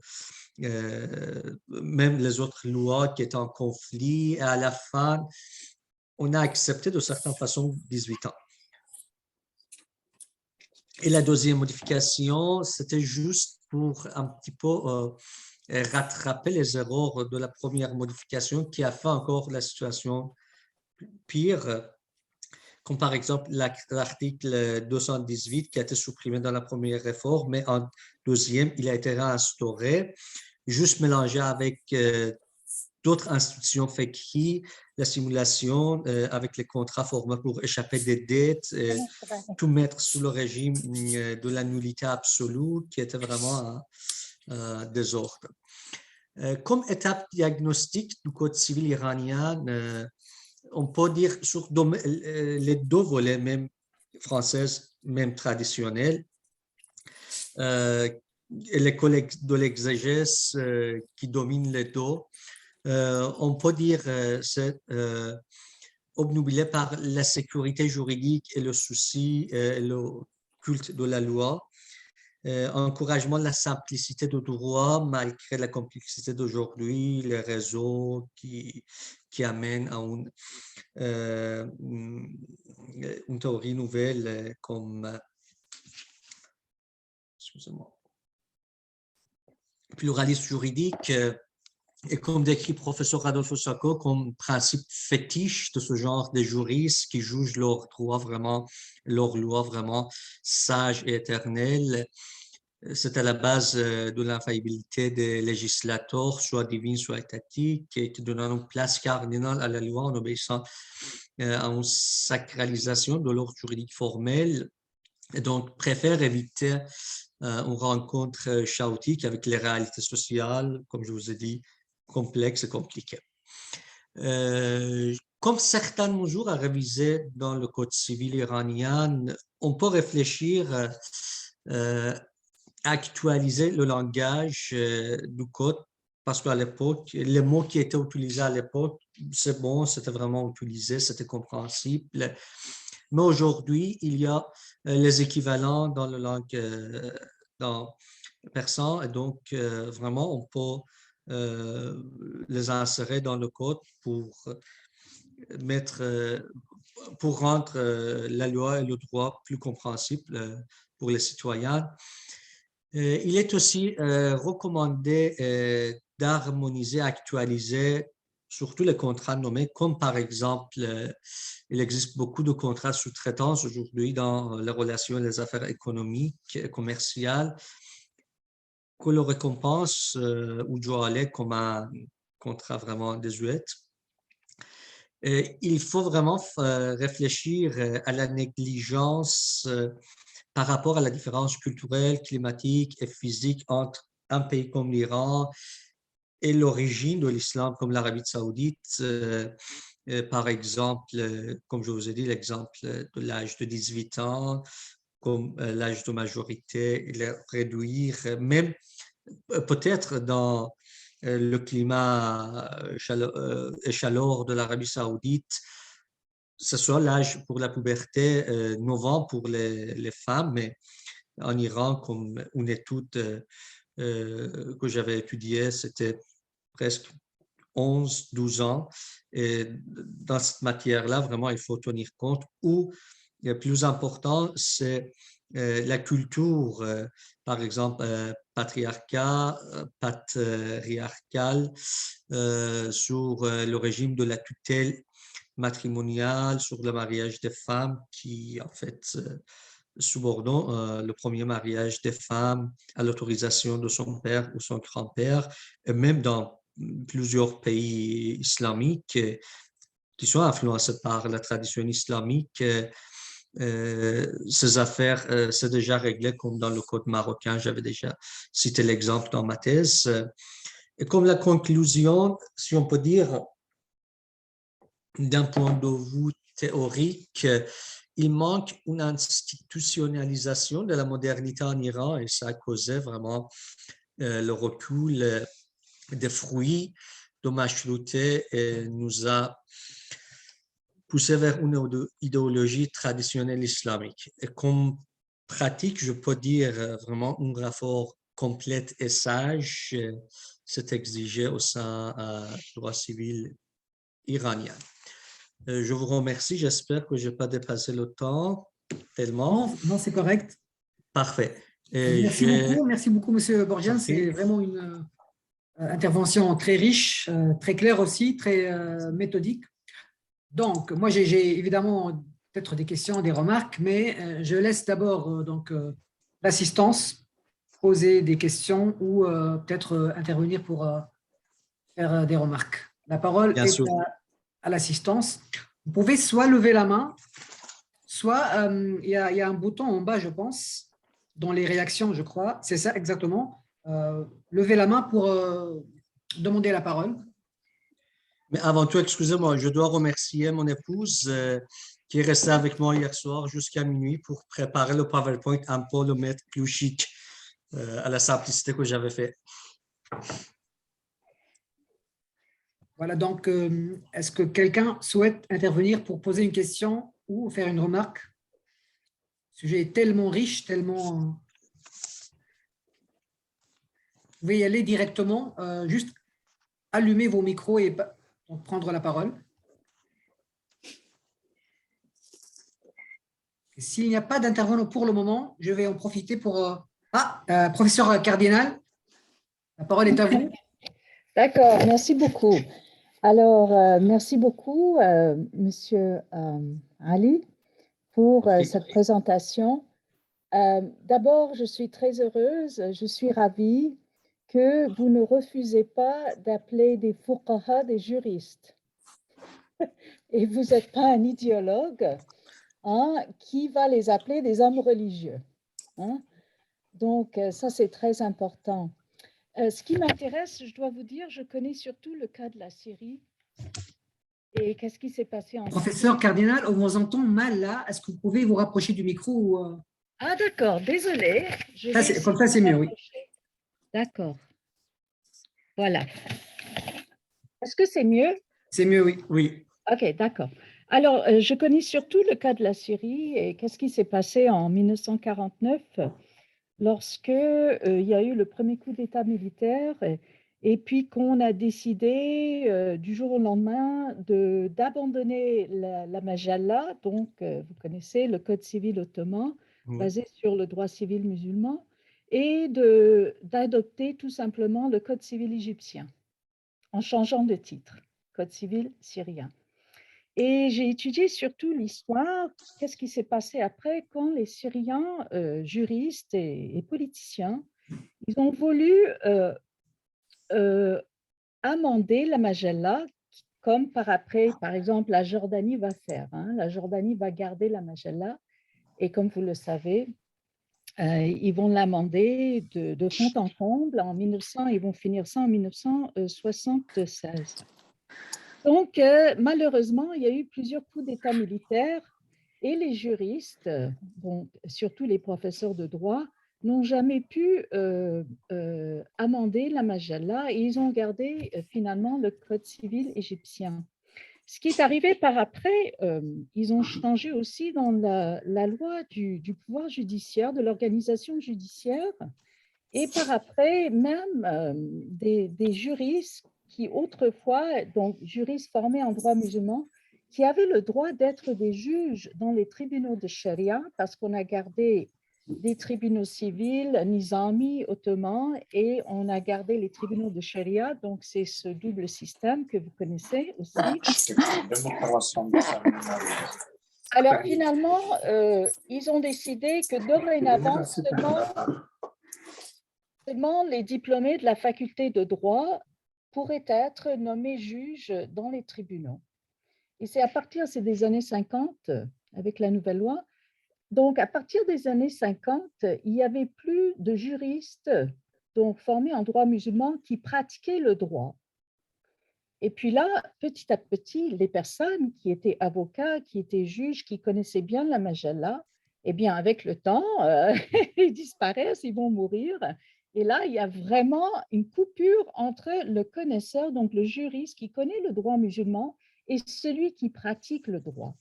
même les autres lois qui étaient en conflit. Et à la fin, on a accepté de certaines façons 18 ans. Et la deuxième modification, c'était juste pour un petit peu rattraper les erreurs de la première modification qui a fait encore la situation pire, comme par exemple l'article 218 qui a été supprimé dans la première réforme, mais en deuxième, il a été réinstauré, juste mélangé avec d'autres institutions FECRI, la simulation avec les contrats formés pour échapper des dettes, tout mettre sous le régime de la nullité absolue qui était vraiment un désordre. Comme étape diagnostique du Code civil iranien, on peut dire sur les deux volets, même françaises, même traditionnels, l'école de l'exégèse qui domine les deux, on peut dire c'est obnubilé par la sécurité juridique et le souci, le culte de la loi, encouragement de la simplicité du droit malgré la complexité d'aujourd'hui, les réseaux qui amènent à une théorie nouvelle comme excusez-moi, pluralisme juridique et comme décrit professeur Adolfo Sacco comme principe fétiche de ce genre de juristes qui jugent leurs droits vraiment, leurs lois vraiment sages et éternelles. C'est à la base de l'infaillibilité des législateurs, soit divine, soit étatique, et qui donne une place cardinale à la loi en obéissant à une sacralisation de l'ordre juridique formel. Et donc, préfère éviter une rencontre chaotique avec les réalités sociales, comme je vous ai dit, complexes et compliquées. Comme certaines mesures à réviser dans le Code civil iranien, on peut réfléchir actualiser le langage du code parce qu'à l'époque, les mots qui étaient utilisés à l'époque, c'est bon, c'était vraiment utilisé, c'était compréhensible. Mais aujourd'hui, il y a les équivalents dans la langue dans persan et donc vraiment, on peut les insérer dans le code pour pour rendre la loi et le droit plus compréhensibles pour les citoyens. Il est aussi recommandé d'harmoniser, actualiser surtout les contrats nommés, comme par exemple, il existe beaucoup de contrats sous-traitance aujourd'hui dans les relations et les affaires économiques et commerciales que l'on récompense ou doit aller comme un contrat vraiment désuet. Il faut vraiment réfléchir à la négligence par rapport à la différence culturelle, climatique et physique entre un pays comme l'Iran et l'origine de l'islam comme l'Arabie saoudite. Par exemple, comme je vous ai dit, l'exemple de l'âge de 18 ans, comme l'âge de majorité, et le réduire, même peut-être dans le climat et chaleur de l'Arabie saoudite, ce soit l'âge pour la puberté, 9 ans pour les femmes, mais en Iran, comme une étude que j'avais étudiée, c'était presque 11, 12 ans. Et dans cette matière-là, vraiment, il faut tenir compte où le plus important, c'est la culture, par exemple, patriarcale, sur le régime de la tutelle matrimoniale, sur le mariage des femmes qui, en fait, subordonnent le premier mariage des femmes à l'autorisation de son père ou son grand-père, et même dans plusieurs pays islamiques qui sont influencés par la tradition islamique. Ces affaires, c'est déjà réglé comme dans le code marocain. J'avais déjà cité l'exemple dans ma thèse. Et comme la conclusion, si on peut dire, d'un point de vue théorique, il manque une institutionnalisation de la modernité en Iran et ça a causé vraiment le recul des fruits de mashrouté et nous a poussé vers une idéologie traditionnelle islamique. Et comme pratique, je peux dire vraiment un rapport complet et sage s'est exigé au sein du droit civil iranien. Je vous remercie. J'espère que je n'ai pas dépassé le temps tellement. Non, non, c'est correct. Parfait. Merci beaucoup, Monsieur Borgian. C'est vraiment une intervention très riche, très claire aussi, très méthodique. Donc, moi, j'ai évidemment peut-être des questions, des remarques, mais je laisse d'abord l'assistance poser des questions ou peut-être intervenir pour faire des remarques. La parole Bien est sûr. à l'assistance. Vous pouvez soit lever la main, soit il y a un bouton en bas, je pense, dans les réactions, je crois. C'est ça exactement. Levez la main pour demander la parole. Mais avant tout, excusez-moi, je dois remercier mon épouse qui est restée avec moi hier soir jusqu'à minuit pour préparer le PowerPoint un peu le mettre plus chic à la simplicité que j'avais fait. Voilà, donc, est-ce que quelqu'un souhaite intervenir pour poser une question ou faire une remarque? Le sujet est tellement riche, tellement... Vous pouvez y aller directement, juste allumer vos micros et prendre la parole. S'il n'y a pas d'intervenant pour le moment, je vais en profiter pour... professeur Cardinal, la parole est à vous. D'accord, merci beaucoup. Alors, merci beaucoup, Monsieur Ali, pour cette présentation. D'abord, je suis très heureuse, je suis ravie que vous ne refusez pas d'appeler des fuqaha des juristes. Et vous n'êtes pas un idéologue qui va les appeler des hommes religieux. Donc, ça, c'est très important. Ce qui m'intéresse, je dois vous dire, je connais surtout le cas de la Syrie. Et qu'est-ce qui s'est passé en Professeur Syrie? Cardinal, on vous entend mal là. Est-ce que vous pouvez vous rapprocher du micro ou, Ah, d'accord, désolée. Comme ça, c'est mieux, oui. D'accord. Voilà. Est-ce que c'est mieux? C'est mieux, oui. Oui. OK, d'accord. Alors, je connais surtout le cas de la Syrie et qu'est-ce qui s'est passé en 1949 lorsque il y a eu le premier coup d'État militaire et puis qu'on a décidé du jour au lendemain d'abandonner la Majalla, donc vous connaissez le Code civil ottoman basé sur le droit civil musulman, et d'adopter tout simplement le Code civil égyptien en changeant de titre, Code civil syrien. Et j'ai étudié surtout l'histoire, qu'est-ce qui s'est passé après quand les Syriens, juristes et politiciens, ils ont voulu amender la Majalla, comme par exemple, la Jordanie va faire. La Jordanie va garder la Majalla et comme vous le savez, ils vont l'amender de fond en comble. En 1900, ils vont finir ça en 1976. Donc, malheureusement, il y a eu plusieurs coups d'État militaires et les juristes, surtout les professeurs de droit, n'ont jamais pu amender la Majalla et ils ont gardé finalement le code civil égyptien. Ce qui est arrivé par après, ils ont changé aussi dans la loi du pouvoir judiciaire, de l'organisation judiciaire, et par après, même des juristes qui autrefois, donc juristes formés en droit musulman, qui avaient le droit d'être des juges dans les tribunaux de Sharia, parce qu'on a gardé des tribunaux civils, nizami, ottomans, et on a gardé les tribunaux de Sharia, donc c'est ce double système que vous connaissez aussi. Alors finalement, ils ont décidé que dorénavant, seulement les diplômés de la faculté de droit pourraient être nommés juges dans les tribunaux. Et c'est à partir des années 50, avec la nouvelle loi. Donc, à partir des années 50, il n'y avait plus de juristes donc, formés en droit musulman qui pratiquaient le droit. Et puis là, petit à petit, les personnes qui étaient avocats, qui étaient juges, qui connaissaient bien la Majalla, eh bien, avec le temps, ils disparaissent, ils vont mourir. Et là, il y a vraiment une coupure entre le connaisseur, donc le juriste qui connaît le droit musulman, et celui qui pratique le droit.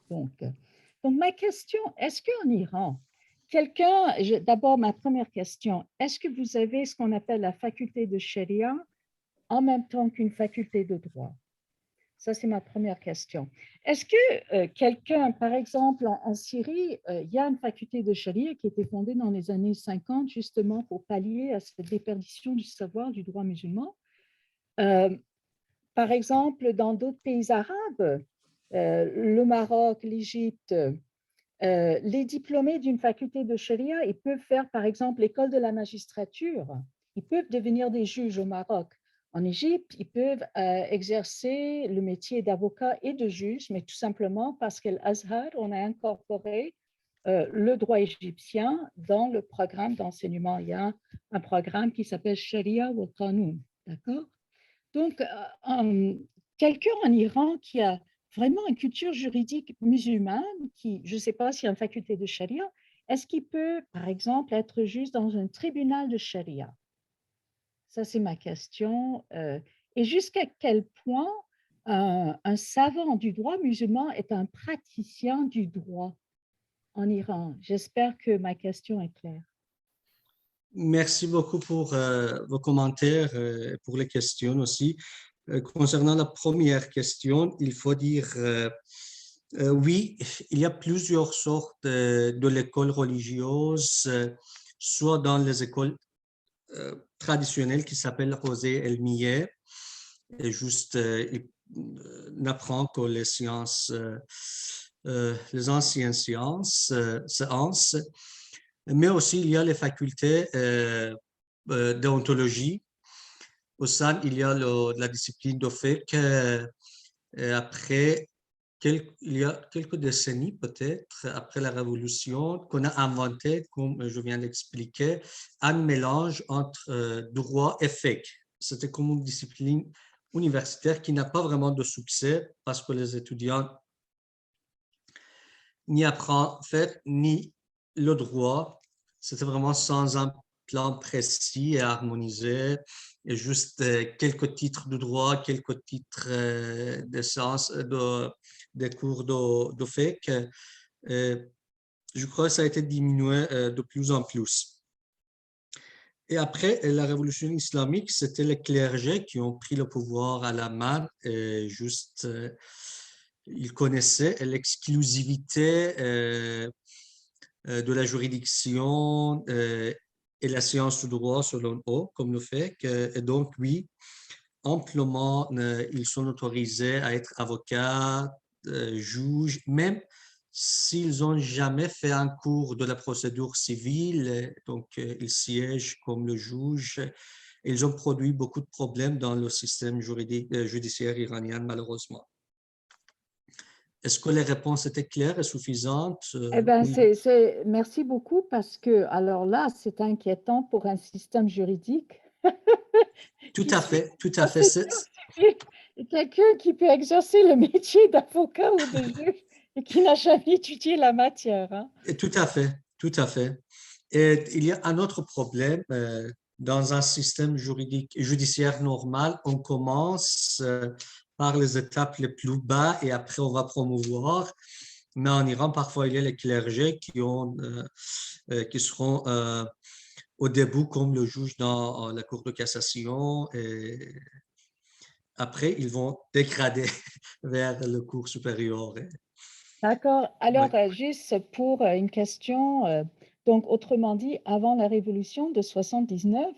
Donc ma question, est-ce qu'en Iran, d'abord ma première question, est-ce que vous avez ce qu'on appelle la faculté de Sharia en même temps qu'une faculté de droit? Ça, c'est ma première question. Est-ce que quelqu'un, par exemple, en Syrie, il y a une faculté de Sharia qui a été fondée dans les années 50 justement pour pallier à cette déperdition du savoir du droit musulman? Par exemple, dans d'autres pays arabes, le Maroc, l'Égypte, les diplômés d'une faculté de Sharia, ils peuvent faire, par exemple, l'école de la magistrature. Ils peuvent devenir des juges au Maroc. En Égypte, ils peuvent exercer le métier d'avocat et de juge, mais tout simplement parce qu'à l'Azhar, on a incorporé le droit égyptien dans le programme d'enseignement. Il y a un programme qui s'appelle Sharia ou Qanun, d'accord? Donc, quelqu'un en Iran qui a vraiment une culture juridique musulmane, qui, je ne sais pas s'il y a une faculté de charia, est-ce qu'il peut, par exemple, être juge dans un tribunal de charia? Ça, c'est ma question. Et jusqu'à quel point un savant du droit musulman est un praticien du droit en Iran? J'espère que ma question est claire. Merci beaucoup pour vos commentaires et pour les questions aussi. Concernant la première question, il faut dire oui, il y a plusieurs sortes de l'école religieuse, soit dans les écoles traditionnelles qui s'appellent Rosé El Millet, et juste n'apprend que les sciences, les anciennes sciences, mais aussi il y a les facultés déontologie. Au sein, il y a la discipline de fait qu'après, il y a quelques décennies peut-être, après la Révolution, qu'on a inventé, comme je viens d'expliquer, un mélange entre droit et fait. C'était comme une discipline universitaire qui n'a pas vraiment de succès parce que les étudiants n'y apprennent fait ni le droit. C'était vraiment sans un plan précis et harmonisé, et juste quelques titres de droit, quelques titres de sciences, des cours de fait. Je crois que ça a été diminué de plus en plus. Et après la révolution islamique, c'était les clergés qui ont pris le pouvoir à la main, et juste ils connaissaient l'exclusivité de la juridiction et la science du droit selon eux, comme le fait que, et donc oui, amplement, ils sont autorisés à être avocats, juges, même s'ils n'ont jamais fait un cours de la procédure civile, donc ils siègent comme le juge. Ils ont produit beaucoup de problèmes dans le système judiciaire iranien, malheureusement. Est-ce que les réponses étaient claires et suffisantes? Eh bien, Oui. merci beaucoup parce que, alors là, c'est inquiétant pour un système juridique. Tout à fait, tout à fait. Quelqu'un qui peut exercer le métier d'avocat ou de juge et qui n'a jamais étudié la matière. Hein. Tout à fait, tout à fait. Et il y a un autre problème. Dans un système judiciaire normal, on commence par les étapes les plus bas et après on va promouvoir. Mais en Iran, parfois, il y a les clergés qui seront au début comme le juge dans la Cour de cassation. après, ils vont dégrader vers le cours supérieur. D'accord. Ouais, Alors, juste pour une question, donc autrement dit, avant la Révolution de 79,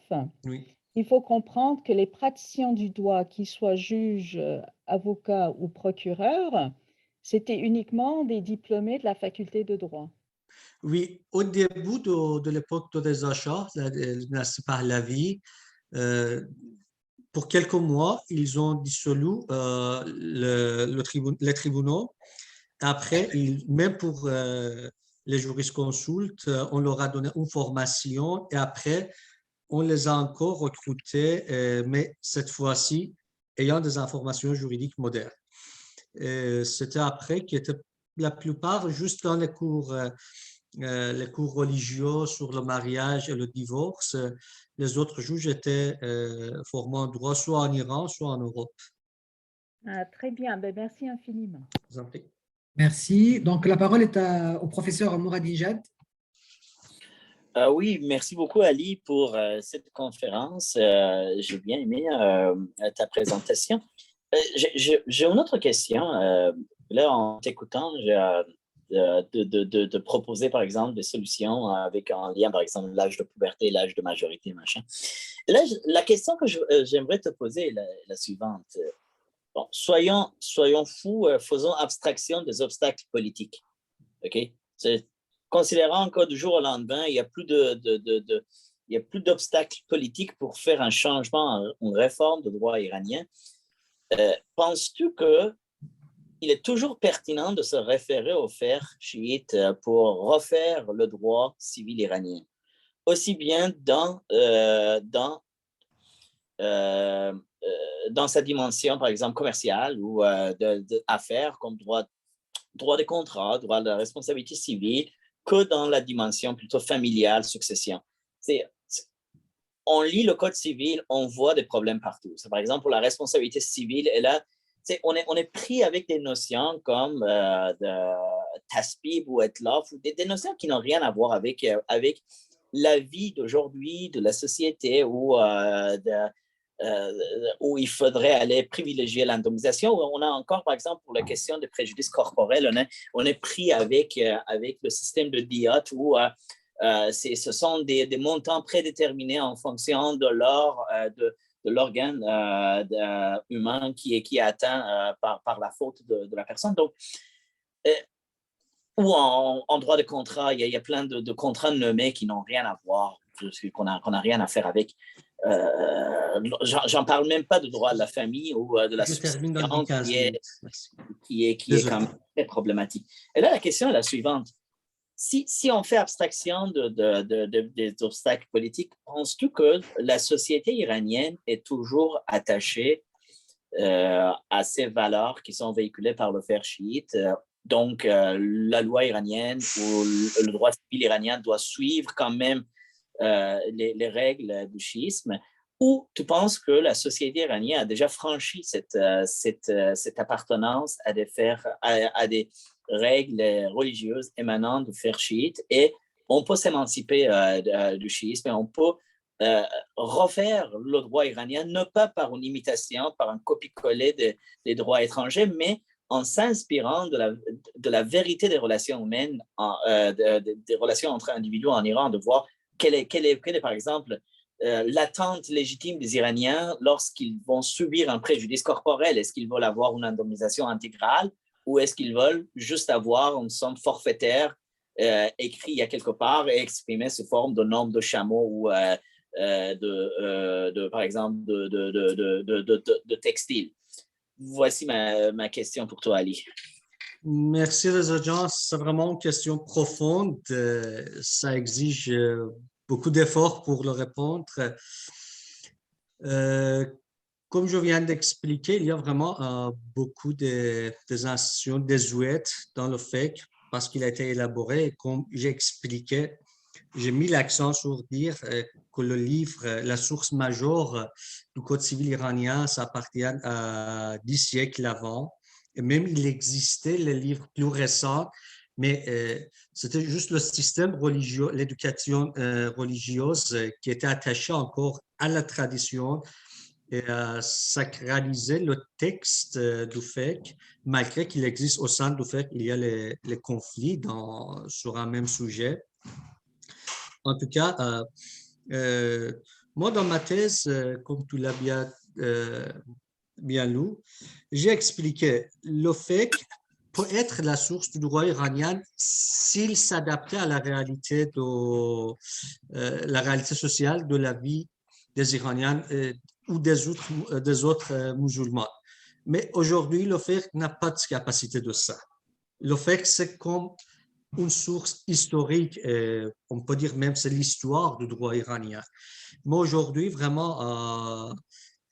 oui. il faut comprendre que les praticiens du droit, qu'ils soient juges, avocats ou procureurs, c'était uniquement des diplômés de la faculté de droit. Oui, au début de l'époque de Reza Shah, la Pahlavi, euh, pour quelques mois, ils ont dissolu les tribunaux. Après, même pour les jurisconsultes, on leur a donné une formation et après, on les a encore recrutés, mais cette fois-ci, ayant des informations juridiques modernes. C'était après qui était la plupart juste dans les cours religieux sur le mariage et le divorce. Les autres juges étaient formés en droit soit en Iran, soit en Europe. Ah, très bien, ben, merci infiniment. Je vous en prie. Merci. Donc, la parole est au professeur Mouradinejad. Oui, merci beaucoup Ali pour cette conférence. J'ai bien aimé ta présentation. J'ai une autre question. Là, en t'écoutant, de proposer, par exemple, des solutions avec en lien, par exemple, l'âge de puberté, l'âge de majorité, machin. Là, la question que j'aimerais te poser est la suivante. Bon, soyons fous, faisons abstraction des obstacles politiques. OK? Considérant que du jour au lendemain, il n'y a plus il y a plus d'obstacles politiques pour faire un changement, une réforme de droit iranien. Penses-tu qu'il est toujours pertinent de se référer aux frères chiites pour refaire le droit civil iranien, aussi bien dans sa dimension, par exemple, commerciale ou d'affaires, comme droit des contrats, droit de la responsabilité civile, que dans la dimension plutôt familiale, succession. On lit le code civil, on voit des problèmes partout. Par exemple, pour la responsabilité civile, et là, on est pris avec des notions comme de taspib ou etlof, ou des notions qui n'ont rien à voir avec la vie d'aujourd'hui, de la société, où il faudrait aller privilégier l'indemnisation. On a encore, par exemple, pour la question des préjudices corporels, on est pris avec le système de DIOT où ce sont des montants prédéterminés en fonction de l'organe humain qui est atteint par la faute de la personne. Donc, ou en droit de contrat, il y a plein de contrats nommés qui n'ont rien à voir, qu'on n'a rien à faire avec. J'en parle même pas de droit de la famille ou de la succession qui est quand même très problématique. Et là, la question est la suivante. Si on fait abstraction des obstacles politiques, penses-tu que la société iranienne est toujours attachée à ces valeurs qui sont véhiculées par le fer chiite? Donc, la loi iranienne ou le droit civil iranien doit suivre quand même les règles du chiisme, ou tu penses que la société iranienne a déjà franchi cette appartenance à des règles religieuses émanant du fer chiite, et on peut s'émanciper du chiisme et on peut refaire le droit iranien, non pas par une imitation, par un copier-coller des droits étrangers, mais en s'inspirant de la vérité des relations humaines, des relations entre individus en Iran, de voir quelle est par exemple, l'attente légitime des Iraniens lorsqu'ils vont subir un préjudice corporel. Est-ce qu'ils veulent avoir une indemnisation intégrale ou est-ce qu'ils veulent juste avoir une somme forfaitaire écrite à quelque part et exprimée sous forme de nombre de chameaux ou par exemple, de textiles? Voici ma question pour toi, Ali. Merci, Reza Jan. C'est vraiment une question profonde. Ça exige beaucoup d'efforts pour le répondre. Comme je viens d'expliquer, il y a vraiment beaucoup des institutions désuètes dans le FEC parce qu'il a été élaboré. Et comme j'expliquais, j'ai mis l'accent sur dire que le livre, la source majeure du Code civil iranien, ça appartient à 10 siècles avant. Et même il existait les livres plus récents, mais c'était juste le système religieux, l'éducation religieuse qui était attachée encore à la tradition et à sacraliser le texte d'Oufek, malgré qu'il existe au sein d'Oufek, il y a les conflits sur un même sujet. En tout cas, moi, dans ma thèse, comme tu l'as bien lu, j'ai expliqué l'Oufek peut être la source du droit iranien s'il s'adaptait à la réalité sociale de la vie des Iraniens ou des autres musulmans. Mais aujourd'hui, l'OFEC n'a pas de capacité de ça. L'OFEC, c'est comme une source historique, on peut dire même c'est l'histoire du droit iranien. Mais aujourd'hui, vraiment,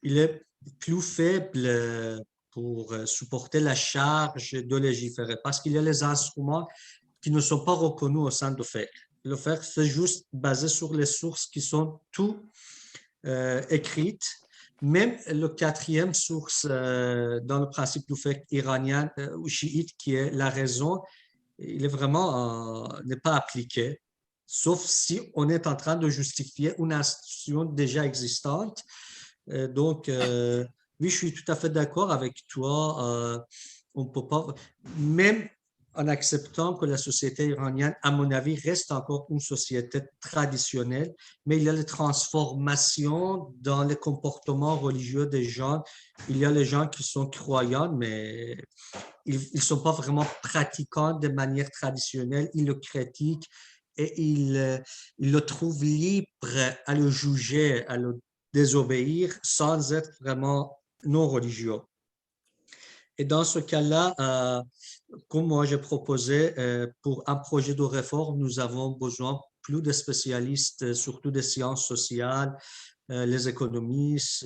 il est plus faible pour supporter la charge de légiférer parce qu'il y a les instruments qui ne sont pas reconnus au sein de l'OFEC. L'OFEC, c'est juste basé sur les sources qui sont toutes écrites. Même le quatrième source dans le principe d'OFEC iranien ou chiite, qui est la raison, il est vraiment n'est pas appliqué, sauf si on est en train de justifier une institution déjà existante. Donc, oui, je suis tout à fait d'accord avec toi. On peut pas, même en acceptant que la société iranienne, à mon avis, reste encore une société traditionnelle, mais il y a les transformations dans les comportements religieux des gens. Il y a les gens qui sont croyants, mais ils ne sont pas vraiment pratiquants de manière traditionnelle. Ils le critiquent et ils le trouvent libre à le juger, à le désobéir sans être vraiment non religieux. Et dans ce cas-là, comme moi j'ai proposé, pour un projet de réforme, nous avons besoin plus de spécialistes, surtout des sciences sociales, les économistes,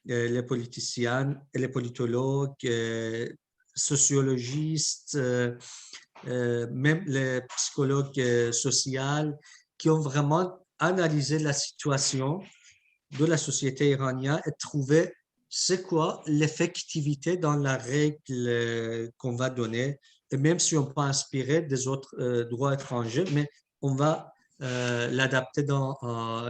les politiciens, les politologues, sociologistes, même les psychologues sociaux qui ont vraiment analysé la situation de la société iranienne et trouvé c'est quoi l'effectivité dans la règle qu'on va donner. Et même si on peut inspirer des autres droits étrangers, mais on va l'adapter dans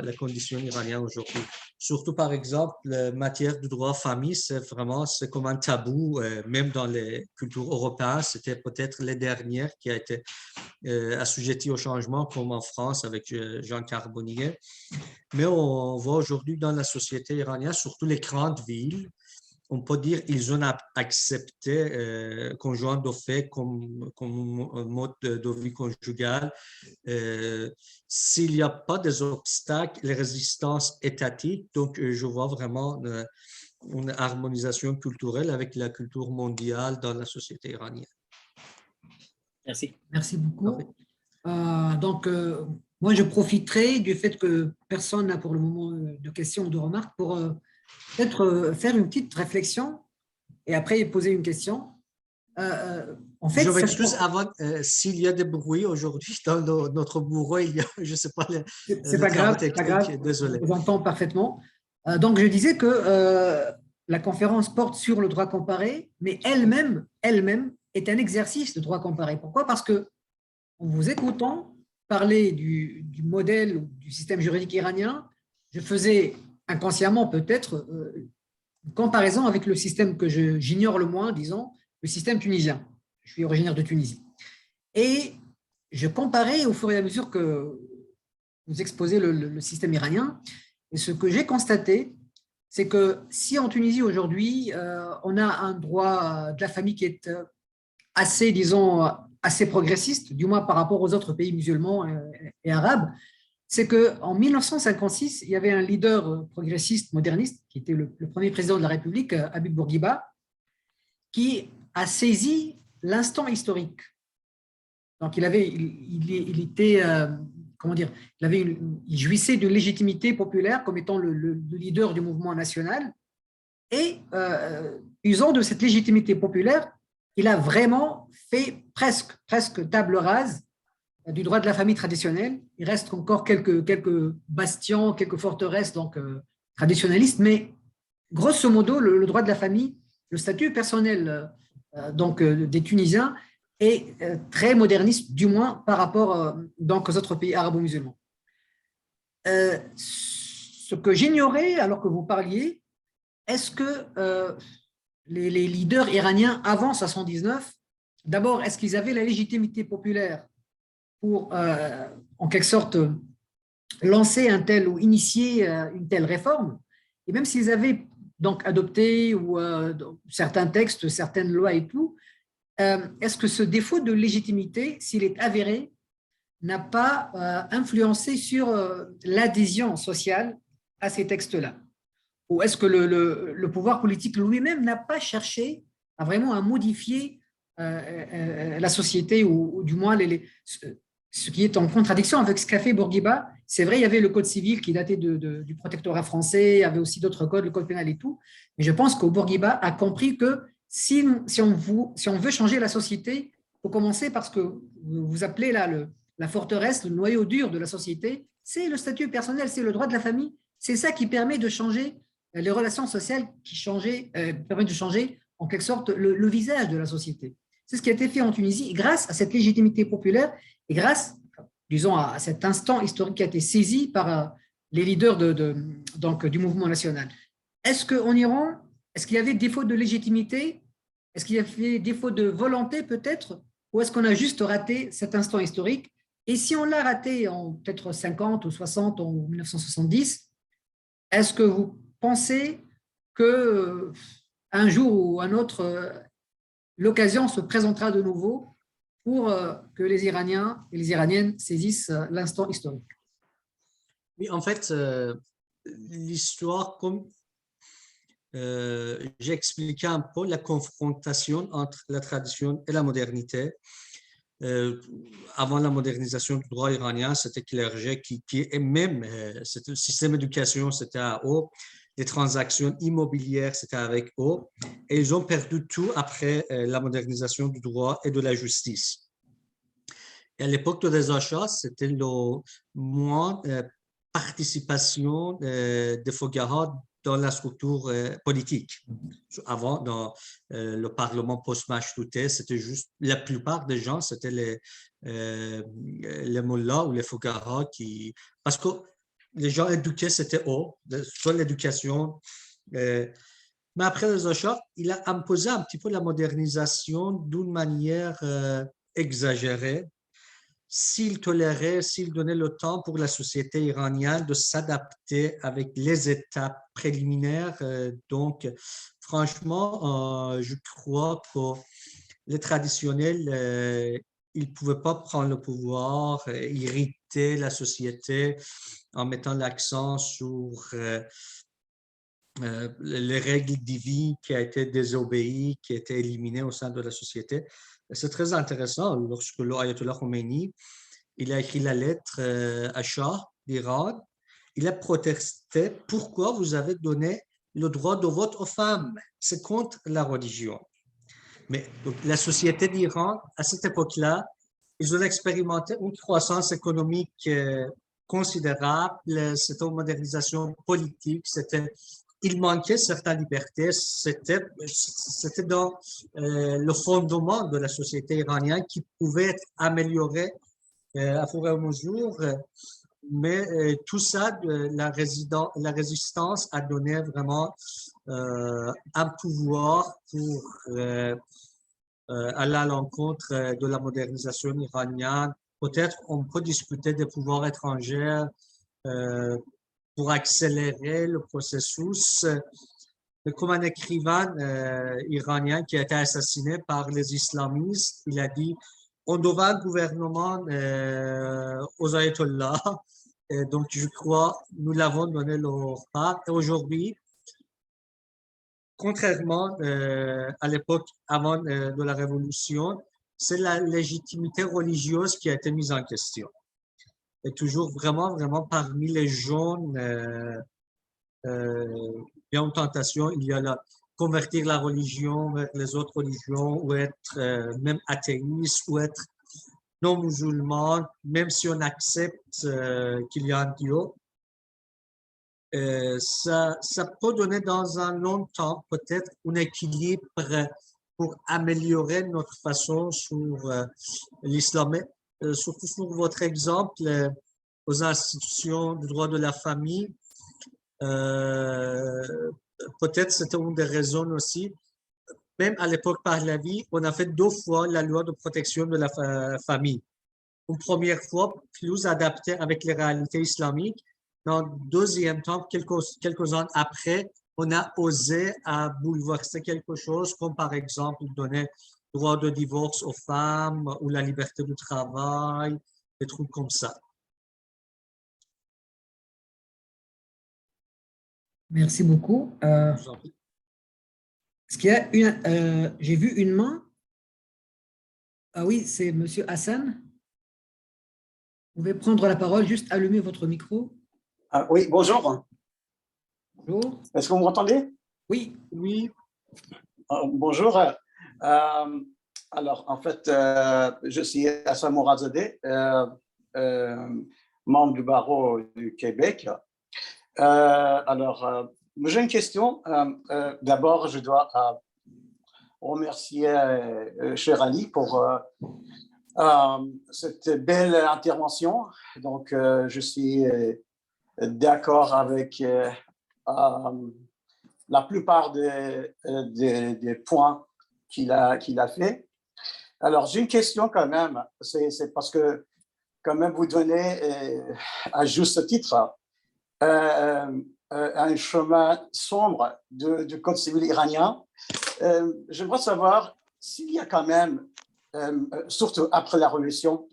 la condition iranienne aujourd'hui. Surtout, par exemple, la matière du droit famille, c'est comme un tabou, même dans les cultures européennes, c'était peut-être les dernières qui a été assujetties au changement, comme en France avec Jean Carbonnier. Mais on voit aujourd'hui dans la société iranienne, surtout les grandes villes, on peut dire qu'ils ont accepté conjoint de fait comme mode de vie conjugale. S'il n'y a pas des obstacles, les résistances étatiques, donc je vois vraiment une harmonisation culturelle avec la culture mondiale dans la société iranienne. Merci. Merci beaucoup. Moi, je profiterai du fait que personne n'a pour le moment de questions ou de remarques pour peut-être faire une petite réflexion et après poser une question. En fait, je m'excuse avant, s'il y a des bruits aujourd'hui dans notre bureau, il y a, je ne sais pas, c'est pas grave, désolé. Je vous entends parfaitement. Donc, je disais que la conférence porte sur le droit comparé, mais elle-même est un exercice de droit comparé. Pourquoi? Parce que en vous écoutant parler du modèle ou du système juridique iranien, je faisais inconsciemment peut-être une comparaison avec le système que j'ignore le moins, disons, le système tunisien. Je suis originaire de Tunisie. Et je comparais au fur et à mesure que vous exposez le système iranien. Et ce que j'ai constaté, c'est que si en Tunisie aujourd'hui, on a un droit de la famille qui est assez, disons, assez progressiste, du moins par rapport aux autres pays musulmans et arabes, c'est qu'en 1956, il y avait un leader progressiste, moderniste, qui était le premier président de la République, Habib Bourguiba, qui a saisi l'instant historique. Donc, il jouissait d'une légitimité populaire comme étant le leader du mouvement national. Et usant de cette légitimité populaire, il a vraiment fait presque table rase du droit de la famille traditionnelle. Il reste encore quelques bastions, quelques forteresses traditionnalistes, mais grosso modo, le droit de la famille, le statut personnel des Tunisiens est très moderniste, du moins par rapport aux autres pays arabo-musulmans. ce que j'ignorais alors que vous parliez, est-ce que les leaders iraniens avant 79, d'abord, est-ce qu'ils avaient la légitimité populaire pour, en quelque sorte, lancer un tel ou initier une telle réforme? Et même s'ils avaient donc adopté ou, certains textes, certaines lois et tout, est-ce que ce défaut de légitimité, s'il est avéré, n'a pas influencé sur l'adhésion sociale à ces textes-là? Ou est-ce que le pouvoir politique lui-même n'a pas cherché à vraiment à modifier la société ou du moins ce qui est en contradiction avec ce qu'a fait Bourguiba? C'est vrai, il y avait le code civil qui datait du protectorat français, il y avait aussi d'autres codes, le code pénal et tout, mais je pense que Bourguiba a compris que si on veut changer la société, il faut commencer par ce que vous appelez là la forteresse, le noyau dur de la société, c'est le statut personnel, c'est le droit de la famille. C'est ça qui permet de changer les relations sociales, permet de changer en quelque sorte le visage de la société. C'est ce qui a été fait en Tunisie, et grâce à cette légitimité populaire et grâce, disons, à cet instant historique qui a été saisi par les leaders donc, du mouvement national. Est-ce qu'en Iran, est-ce qu'il y avait défaut de légitimité? Est-ce qu'il y avait défaut de volonté peut-être? Ou est-ce qu'on a juste raté cet instant historique? Et si on l'a raté en peut-être 50 ou 60 ou 1970, est-ce que vous pensez qu'un jour ou un autre, l'occasion se présentera de nouveau pour que les Iraniens et les Iraniennes saisissent l'instant historique? Oui, en fait, l'histoire, comme j'ai expliqué un peu la confrontation entre la tradition et la modernité. Avant la modernisation du droit iranien, c'était clergé qui et même le système d'éducation, c'était à eux, les transactions immobilières, c'était avec eux, et ils ont perdu tout après la modernisation du droit et de la justice. Et à l'époque de Reza Shah, c'était le moins participation des Foguera dans la structure politique. Avant, dans le Parlement post-Mashtoute, c'était juste, la plupart des gens, c'était les mullahs ou les Foguera qui... Parce que les gens éduqués, c'était eux, soit l'éducation. Mais après Reza Shah, il a imposé un petit peu la modernisation d'une manière exagérée. S'il tolérait, s'il donnait le temps pour la société iranienne de s'adapter avec les étapes préliminaires. Donc, franchement, je crois que les traditionnels, ils ne pouvaient pas prendre le pouvoir, irriter la société en mettant l'accent sur les règles divines qui ont été désobéies, qui ont été éliminées au sein de la société. C'est très intéressant lorsque l'Ayatollah Khomeini, il a écrit la lettre à Shah d'Iran. Il a protesté. Pourquoi vous avez donné le droit de vote aux femmes? C'est contre la religion. Mais donc, la société d'Iran, à cette époque-là, ils ont expérimenté une croissance économique considérable. C'était une modernisation politique. Il manquait certaines libertés, c'était dans le fondement de la société iranienne qui pouvait être amélioré à fur et à mesure, mais tout ça, la résistance a donné vraiment un pouvoir pour aller à l'encontre de la modernisation iranienne. Peut-être on peut discuter des pouvoirs étrangers pour accélérer le processus. Comme un écrivain iranien qui a été assassiné par les islamistes, il a dit « On doit un gouvernement aux ayatollahs ». Donc, je crois nous l'avons donné leur part. Et aujourd'hui, contrairement à l'époque avant de la Révolution, c'est la légitimité religieuse qui a été mise en question. Et toujours vraiment parmi les jeunes, il y a une tentation, il y a convertir la religion vers les autres religions ou être même athéiste ou être non musulman, même si on accepte qu'il y a un Dieu. Ça peut donner dans un long temps peut-être un équilibre pour améliorer notre façon sur l'islam. Surtout sur votre exemple aux institutions du droit de la famille, Peut-être c'était une des raisons aussi. Même à l'époque Pahlavi, on a fait 2 fois la loi de protection de la famille. Une première fois plus adaptée avec les réalités islamiques. Dans le deuxième temps, quelques ans après, on a osé à bouleverser quelque chose, comme par exemple donner droit de divorce aux femmes ou la liberté du travail, des trucs comme ça. Merci beaucoup. Est-ce qu'il y a j'ai vu une main. Ah oui, c'est Monsieur Hassan. Vous pouvez prendre la parole, juste allumer votre micro. Oui, bonjour. Bonjour. Est-ce que vous m'entendez? Oui. Oui. Bonjour. Alors, en fait, je suis Hassan Morazadeh, membre du barreau du Québec. Alors, j'ai une question. D'abord, je dois remercier cher Ali pour cette belle intervention. Donc, je suis d'accord avec la plupart des points qu'il a fait. Alors, j'ai une question quand même. C'est parce que, quand même, vous donnez à juste titre un chemin sombre du code civil iranien. J'aimerais savoir s'il y a quand même, surtout après la révolution,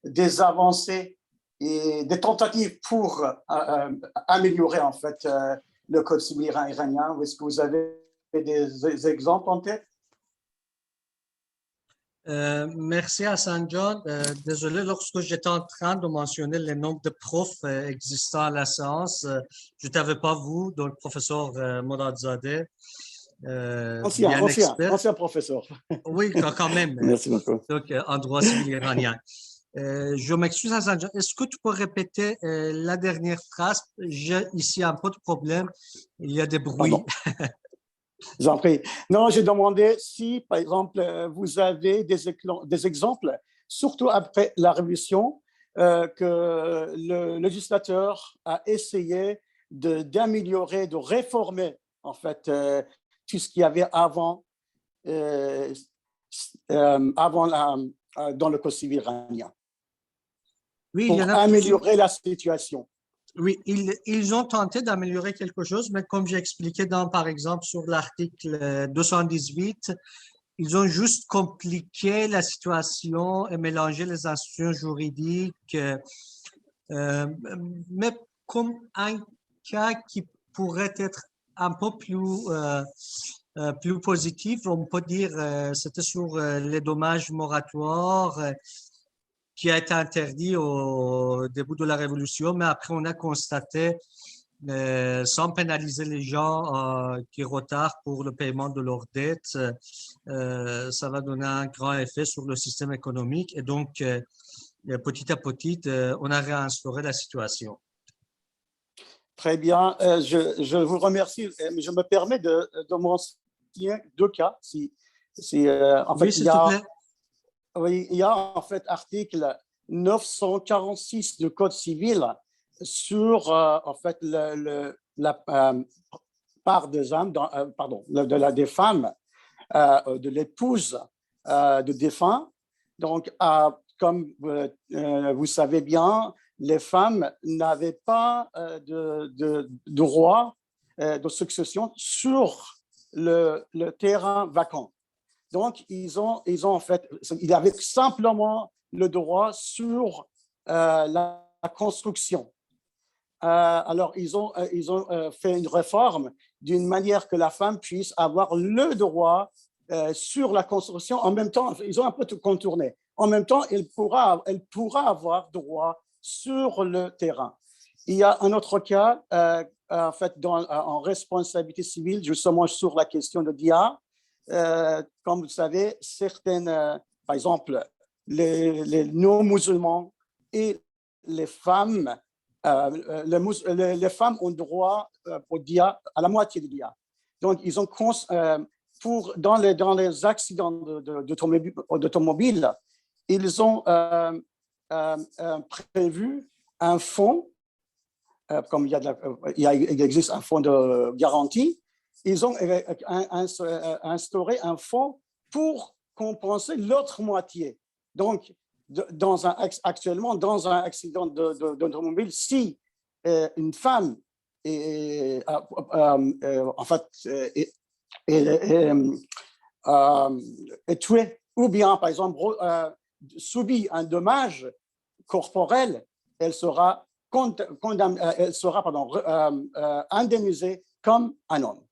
des avancées et des tentatives pour améliorer en fait le code civil iranien. Est-ce que vous avez des exemples en tête? Merci Hassan John. Désolé, lorsque j'étais en train de mentionner le nombre de profs existants à la séance, je ne t'avais pas vu, donc le professeur Morazadeh. Ancien professeur. Oui, quand même. Merci beaucoup. Donc, en droit civil iranien. Je m'excuse, Hassan John. Est-ce que tu peux répéter la dernière phrase? J'ai ici un peu de problème. Il y a des bruits. J'en prie. Non, j'ai demandé si, par exemple, vous avez des exemples, surtout après la Révolution, que le législateur a essayé d'améliorer, de réformer, en fait, tout ce qu'il y avait avant dans le code civil iranien, Oui, pour il y en a améliorer la situation. Oui, ils ont tenté d'améliorer quelque chose, mais comme j'ai expliqué par exemple, sur l'article 218, ils ont juste compliqué la situation et mélangé les institutions juridiques. Mais comme un cas qui pourrait être un peu plus positif, on peut dire, c'était sur les dommages moratoires qui a été interdit au début de la Révolution, mais après on a constaté, sans pénaliser les gens qui retardent pour le paiement de leurs dettes, ça va donner un grand effet sur le système économique et donc petit à petit, on a réinstauré la situation. Très bien, je vous remercie, mais je me permets de mentionner 2 cas. En fait, oui, s'il te plaît. Oui, il y a en fait article 946 du Code civil sur en fait la part des âmes, des femmes, de l'épouse de défunt. Donc, comme vous savez bien, les femmes n'avaient pas de droit de succession sur le terrain vacant. Donc, ils avaient simplement le droit sur la construction. Alors, ils ont fait une réforme d'une manière que la femme puisse avoir le droit sur la construction. En même temps, ils ont un peu tout contourné. En même temps, elle pourra avoir droit sur le terrain. Il y a un autre cas, en fait, en responsabilité civile, justement sur la question de DIA. Comme vous savez, par exemple, les non-musulmans et les femmes, les femmes ont droit au DIA, à la moitié du DIA. Donc, ils ont dans les accidents d'automobile, ils ont prévu un fonds comme il existe un fonds de garantie, ils ont instauré un fonds pour compenser l'autre moitié. Donc, actuellement, dans un accident d'automobile, si une femme est tuée ou bien, par exemple, subit un dommage corporel, elle sera indemnisée comme un homme.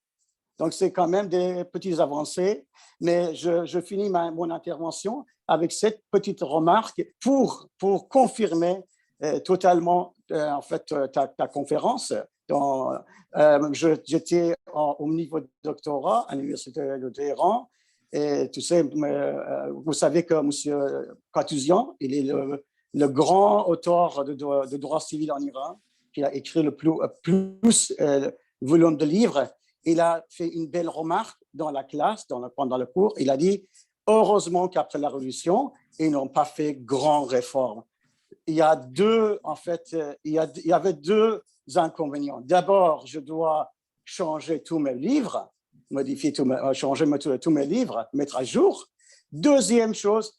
Donc, c'est quand même des petites avancées, mais je finis mon intervention avec cette petite remarque pour confirmer totalement en fait, ta conférence. J'étais au niveau de doctorat à l'Université de Téhéran, et tu sais, vous savez que M. Khatouzian, il est le grand auteur de droit civil en Iran, qui a écrit le plus volume de livres. Il a fait une belle remarque dans la classe, pendant le cours. Il a dit, heureusement qu'après la Révolution, ils n'ont pas fait grande réforme. Il y avait deux inconvénients. D'abord, je dois changer tous mes livres, changer tous mes livres, mettre à jour. Deuxième chose,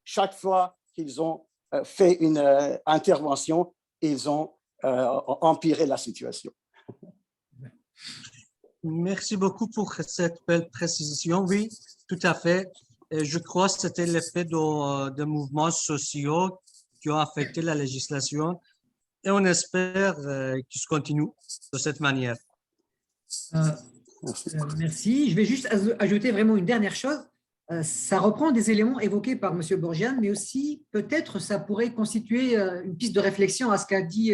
chaque fois qu'ils ont fait une intervention, ils ont empiré la situation. Merci beaucoup pour cette belle précision. Oui, tout à fait. Je crois que c'était l'effet de mouvements sociaux qui ont affecté la législation et on espère qu'il se continue de cette manière. Merci. Je vais juste ajouter vraiment une dernière chose. Ça reprend des éléments évoqués par M. Bourgiane, mais aussi peut-être ça pourrait constituer une piste de réflexion à ce qu'a dit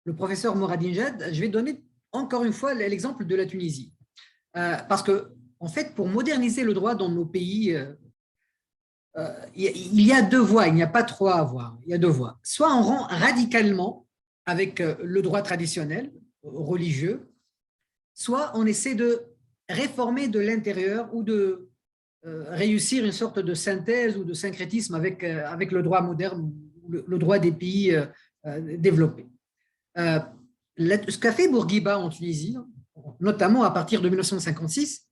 le professeur Moradinjad. Je vais donner encore une fois l'exemple de la Tunisie. Parce que, en fait, pour moderniser le droit dans nos pays, il y a deux voies, il n'y a pas trois voies, il y a deux voies. Soit on rend radicalement avec le droit traditionnel, religieux, soit on essaie de réformer de l'intérieur ou de réussir une sorte de synthèse ou de syncrétisme avec le droit moderne, le droit des pays développés. Ce qu'a fait Bourguiba en Tunisie, notamment à partir de 1956,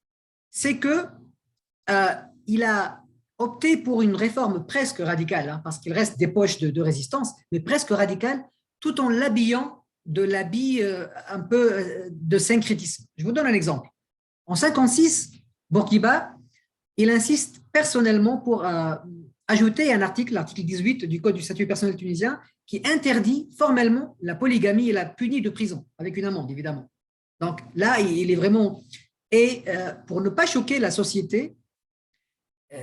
c'est qu'il a opté pour une réforme presque radicale, parce qu'il reste des poches de résistance, mais presque radicale, tout en l'habillant de l'habit un peu de syncrétisme. Je vous donne un exemple. En 1956, Bourguiba, il insiste personnellement pour ajouter un article, l'article 18 du Code du statut personnel tunisien, qui interdit formellement la polygamie et la punit de prison, avec une amende, évidemment. Donc là, il est vraiment… Et pour ne pas choquer la société,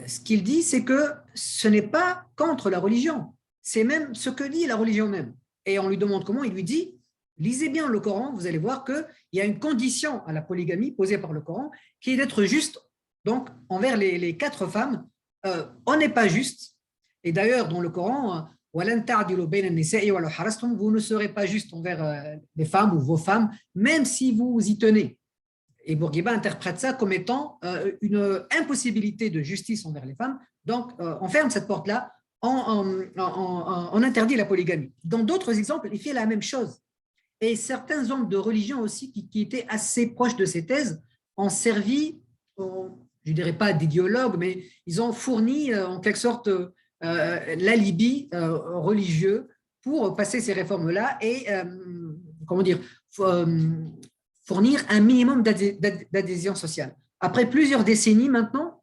ce qu'il dit, c'est que ce n'est pas contre la religion, c'est même ce que dit la religion même. Et on lui demande comment, il lui dit, lisez bien le Coran, vous allez voir qu'il y a une condition à la polygamie posée par le Coran, qui est d'être juste. Donc, envers les quatre femmes, on n'est pas juste. Et d'ailleurs, dans le Coran, vous ne serez pas juste envers les femmes ou vos femmes, même si vous y tenez. Et Bourguiba interprète ça comme étant une impossibilité de justice envers les femmes. Donc, on ferme cette porte-là, on interdit la polygamie. Dans d'autres exemples, il fait la même chose. Et certains hommes de religion aussi, qui étaient assez proches de ces thèses, ont servi, je ne dirais pas d'idéologues, mais ils ont fourni en quelque sorte l'alibi religieux pour passer ces réformes-là et, comment dire, fournir un minimum d'adhésion sociale. Après plusieurs décennies maintenant,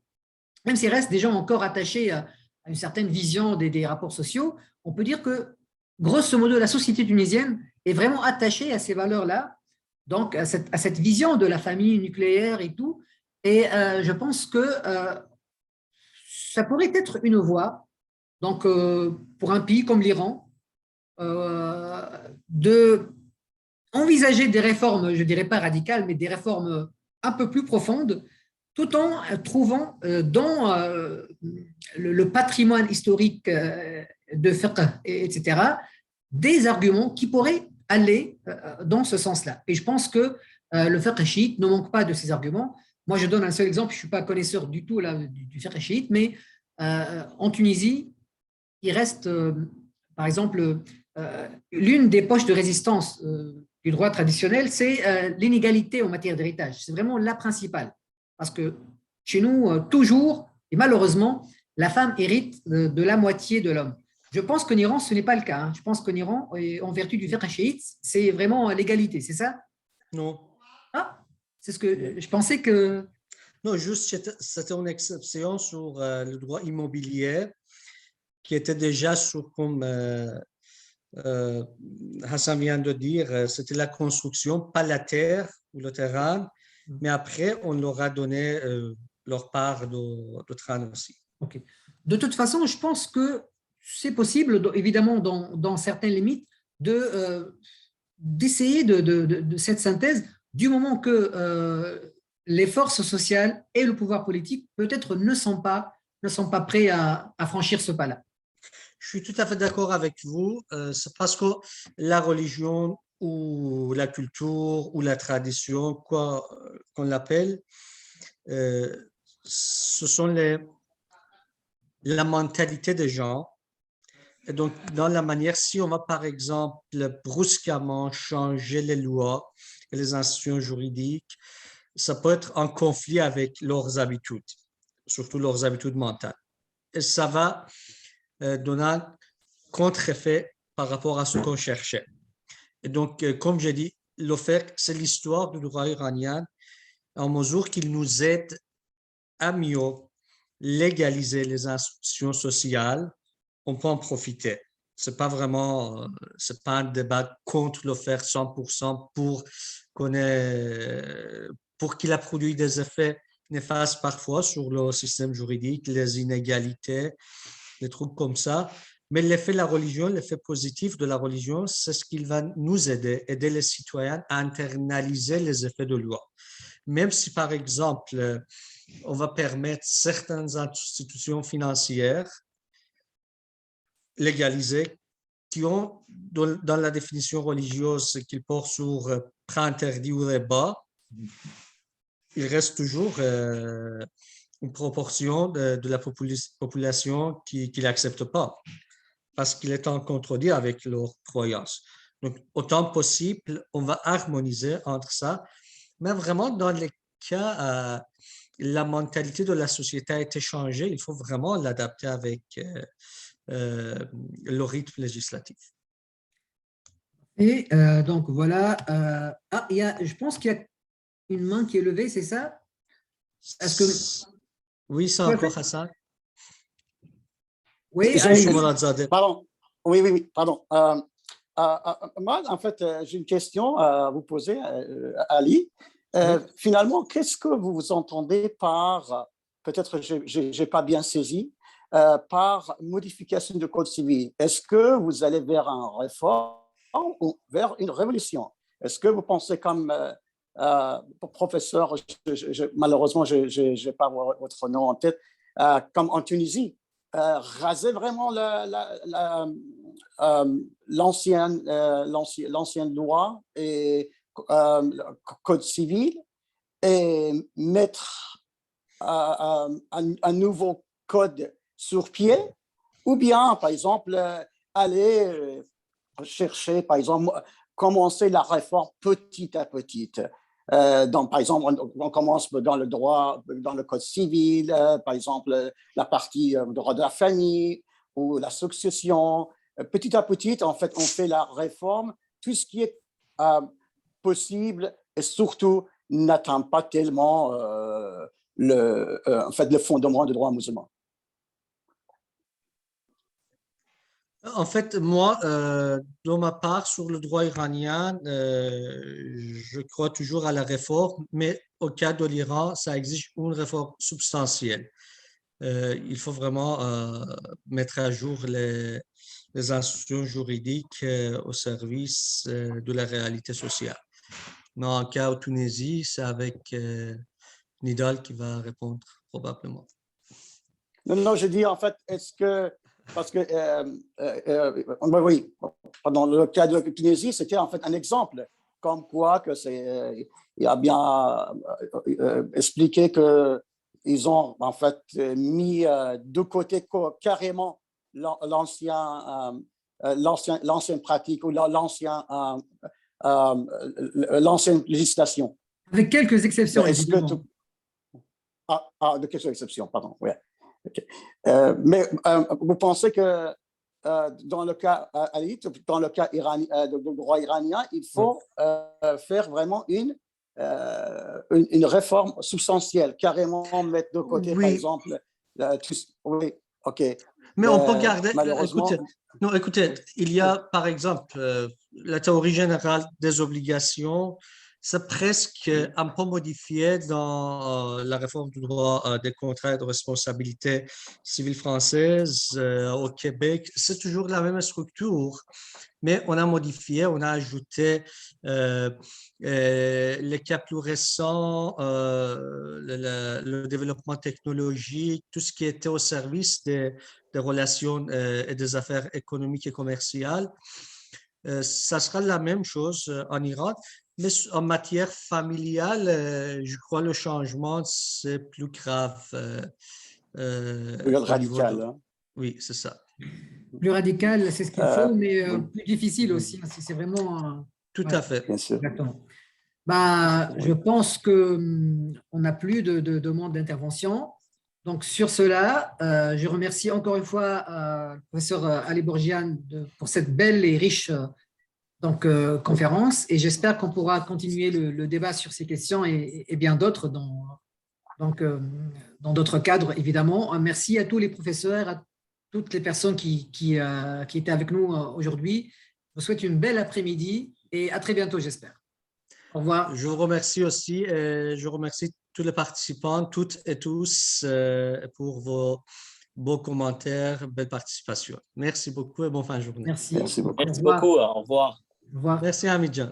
même s'il reste des gens encore attachés à une certaine vision des rapports sociaux, on peut dire que, grosso modo, la société tunisienne est vraiment attachée à ces valeurs-là, donc à cette vision de la famille nucléaire et tout. Et je pense que ça pourrait être une voie, donc pour un pays comme l'Iran, de envisager des réformes, je ne dirais pas radicales, mais des réformes un peu plus profondes, tout en trouvant dans le patrimoine historique de fiqh, etc., des arguments qui pourraient aller dans ce sens-là. Et je pense que le fiqh chiite ne manque pas de ces arguments. Moi, je donne un seul exemple, je ne suis pas connaisseur du tout là, du fiqh chiite, mais en Tunisie, il reste, par exemple, l'une des poches de résistance du droit traditionnel, c'est l'inégalité en matière d'héritage. C'est vraiment la principale. Parce que chez nous, toujours, et malheureusement, la femme hérite de la moitié de l'homme. Je pense qu'en Iran, ce n'est pas le cas. Hein. Je pense qu'en Iran, en vertu du fiqh chiite, c'est vraiment l'égalité, c'est ça? Non. Ah, c'est ce que je pensais que… Non, juste, c'était une exception sur le droit immobilier qui était déjà sur, comme Hassan vient de dire, c'était la construction, pas la terre ou le terrain, mais après, on leur a donné leur part de terrain aussi. Okay. De toute façon, je pense que c'est possible, évidemment, dans certaines limites, d'essayer de cette synthèse du moment que les forces sociales et le pouvoir politique peut-être ne sont pas prêts à franchir ce pas-là. Je suis tout à fait d'accord avec vous. C'est parce que la religion ou la culture ou la tradition, quoi qu'on l'appelle, ce sont la mentalité des gens. Et donc, dans la manière, si on va par exemple brusquement changer les lois et les institutions juridiques, ça peut être en conflit avec leurs habitudes, surtout leurs habitudes mentales. Et ça va donner un contre-effet par rapport à ce qu'on cherchait. Et donc, comme j'ai dit, l'OFEC, c'est l'histoire du droit iranien en mesure qu'il nous aide à mieux légaliser les institutions sociales. On peut en profiter. C'est pas vraiment, c'est pas un débat contre l'OFEC 100% pour qu'il a produit des effets néfastes parfois sur le système juridique, les inégalités, des trucs comme ça. Mais l'effet de la religion, l'effet positif de la religion, c'est ce qui va nous aider les citoyens à internaliser les effets de loi. Même si, par exemple, on va permettre certaines institutions financières légalisées qui ont, dans la définition religieuse qu'ils portent sur prêt interdit ou riba, il reste toujours une proportion de la population qui ne l'accepte pas parce qu'il est en contredit avec leurs croyances. Donc, autant possible, on va harmoniser entre ça, mais vraiment dans les cas, la mentalité de la société a été changée, il faut vraiment l'adapter avec le rythme législatif. Et donc, voilà. Je pense qu'il y a une main qui est levée, c'est ça? Est-ce que… Oui, c'est encore Hassan. Oui, pardon. Oui, pardon. Moi, en fait, j'ai une question à vous poser, Ali. Finalement, qu'est-ce que vous entendez par, peut-être je n'ai pas bien saisi, par modification du Code civil? Est-ce que vous allez vers une réforme ou vers une révolution? Est-ce que vous pensez comme professeur, malheureusement, je n'ai pas votre nom en tête, comme en Tunisie, raser vraiment l'ancienne loi et code civil et mettre un nouveau code sur pied, ou bien, par exemple, aller chercher, par exemple, commencer la réforme petit à petit. Donc, par exemple, on commence dans le droit, dans le code civil, par exemple, la partie droit de la famille ou la succession. Petit à petit, en fait, on fait la réforme, tout ce qui est possible et surtout n'atteint pas tellement en fait, le fondement du droit musulman. En fait, moi, de ma part, sur le droit iranien, je crois toujours à la réforme, mais au cas de l'Iran, ça exige une réforme substantielle. Il faut vraiment mettre à jour les institutions juridiques au service de la réalité sociale. Mais en cas de Tunisie, c'est avec Nidal qui va répondre probablement. Non, je dis en fait, est-ce que, parce que, oui, dans le cas de Tunisie, c'était en fait un exemple, comme quoi que il a bien expliqué qu'ils ont en fait mis de côté carrément l'ancien l'ancienne pratique ou l'ancienne législation. Avec quelques exceptions, évidemment. De quelques exceptions, pardon. Ouais. Okay. Mais vous pensez que dans le cas du droit iranien, il faut faire vraiment une réforme substantielle, carrément mettre de côté, par exemple, oui, OK. Mais on peut garder, malheureusement. Écoutez, il y a par exemple la théorie générale des obligations, c'est presque un peu modifié dans la réforme du droit des contrats et de responsabilité civile française au Québec. C'est toujours la même structure, mais on a modifié, on a ajouté les cas plus récents, le développement technologique, tout ce qui était au service des relations et des affaires économiques et commerciales. Ça sera la même chose en Iran, mais en matière familiale, je crois le changement, c'est plus grave. Plus radical. Hein? Oui, c'est ça. Plus radical, c'est ce qu'il faut, mais plus difficile aussi. C'est vraiment… Tout à fait. Bien sûr. Exactement. Je pense qu'on n'a plus de demande d'intervention. Donc, sur cela, je remercie encore une fois le professeur Ali Borjian pour cette belle et riche conférence. Et j'espère qu'on pourra continuer le débat sur ces questions et bien d'autres dans d'autres cadres, évidemment. Merci à tous les professeurs, à toutes les personnes qui étaient avec nous aujourd'hui. Je vous souhaite une belle après-midi et à très bientôt, j'espère. Au revoir. Je vous remercie aussi. Je remercie tous les participants, toutes et tous, pour vos beaux commentaires, belle participation. Merci beaucoup et bonne fin de journée. Merci. Merci beaucoup. Merci beaucoup. Au revoir. Au revoir. Merci, Hamidjan.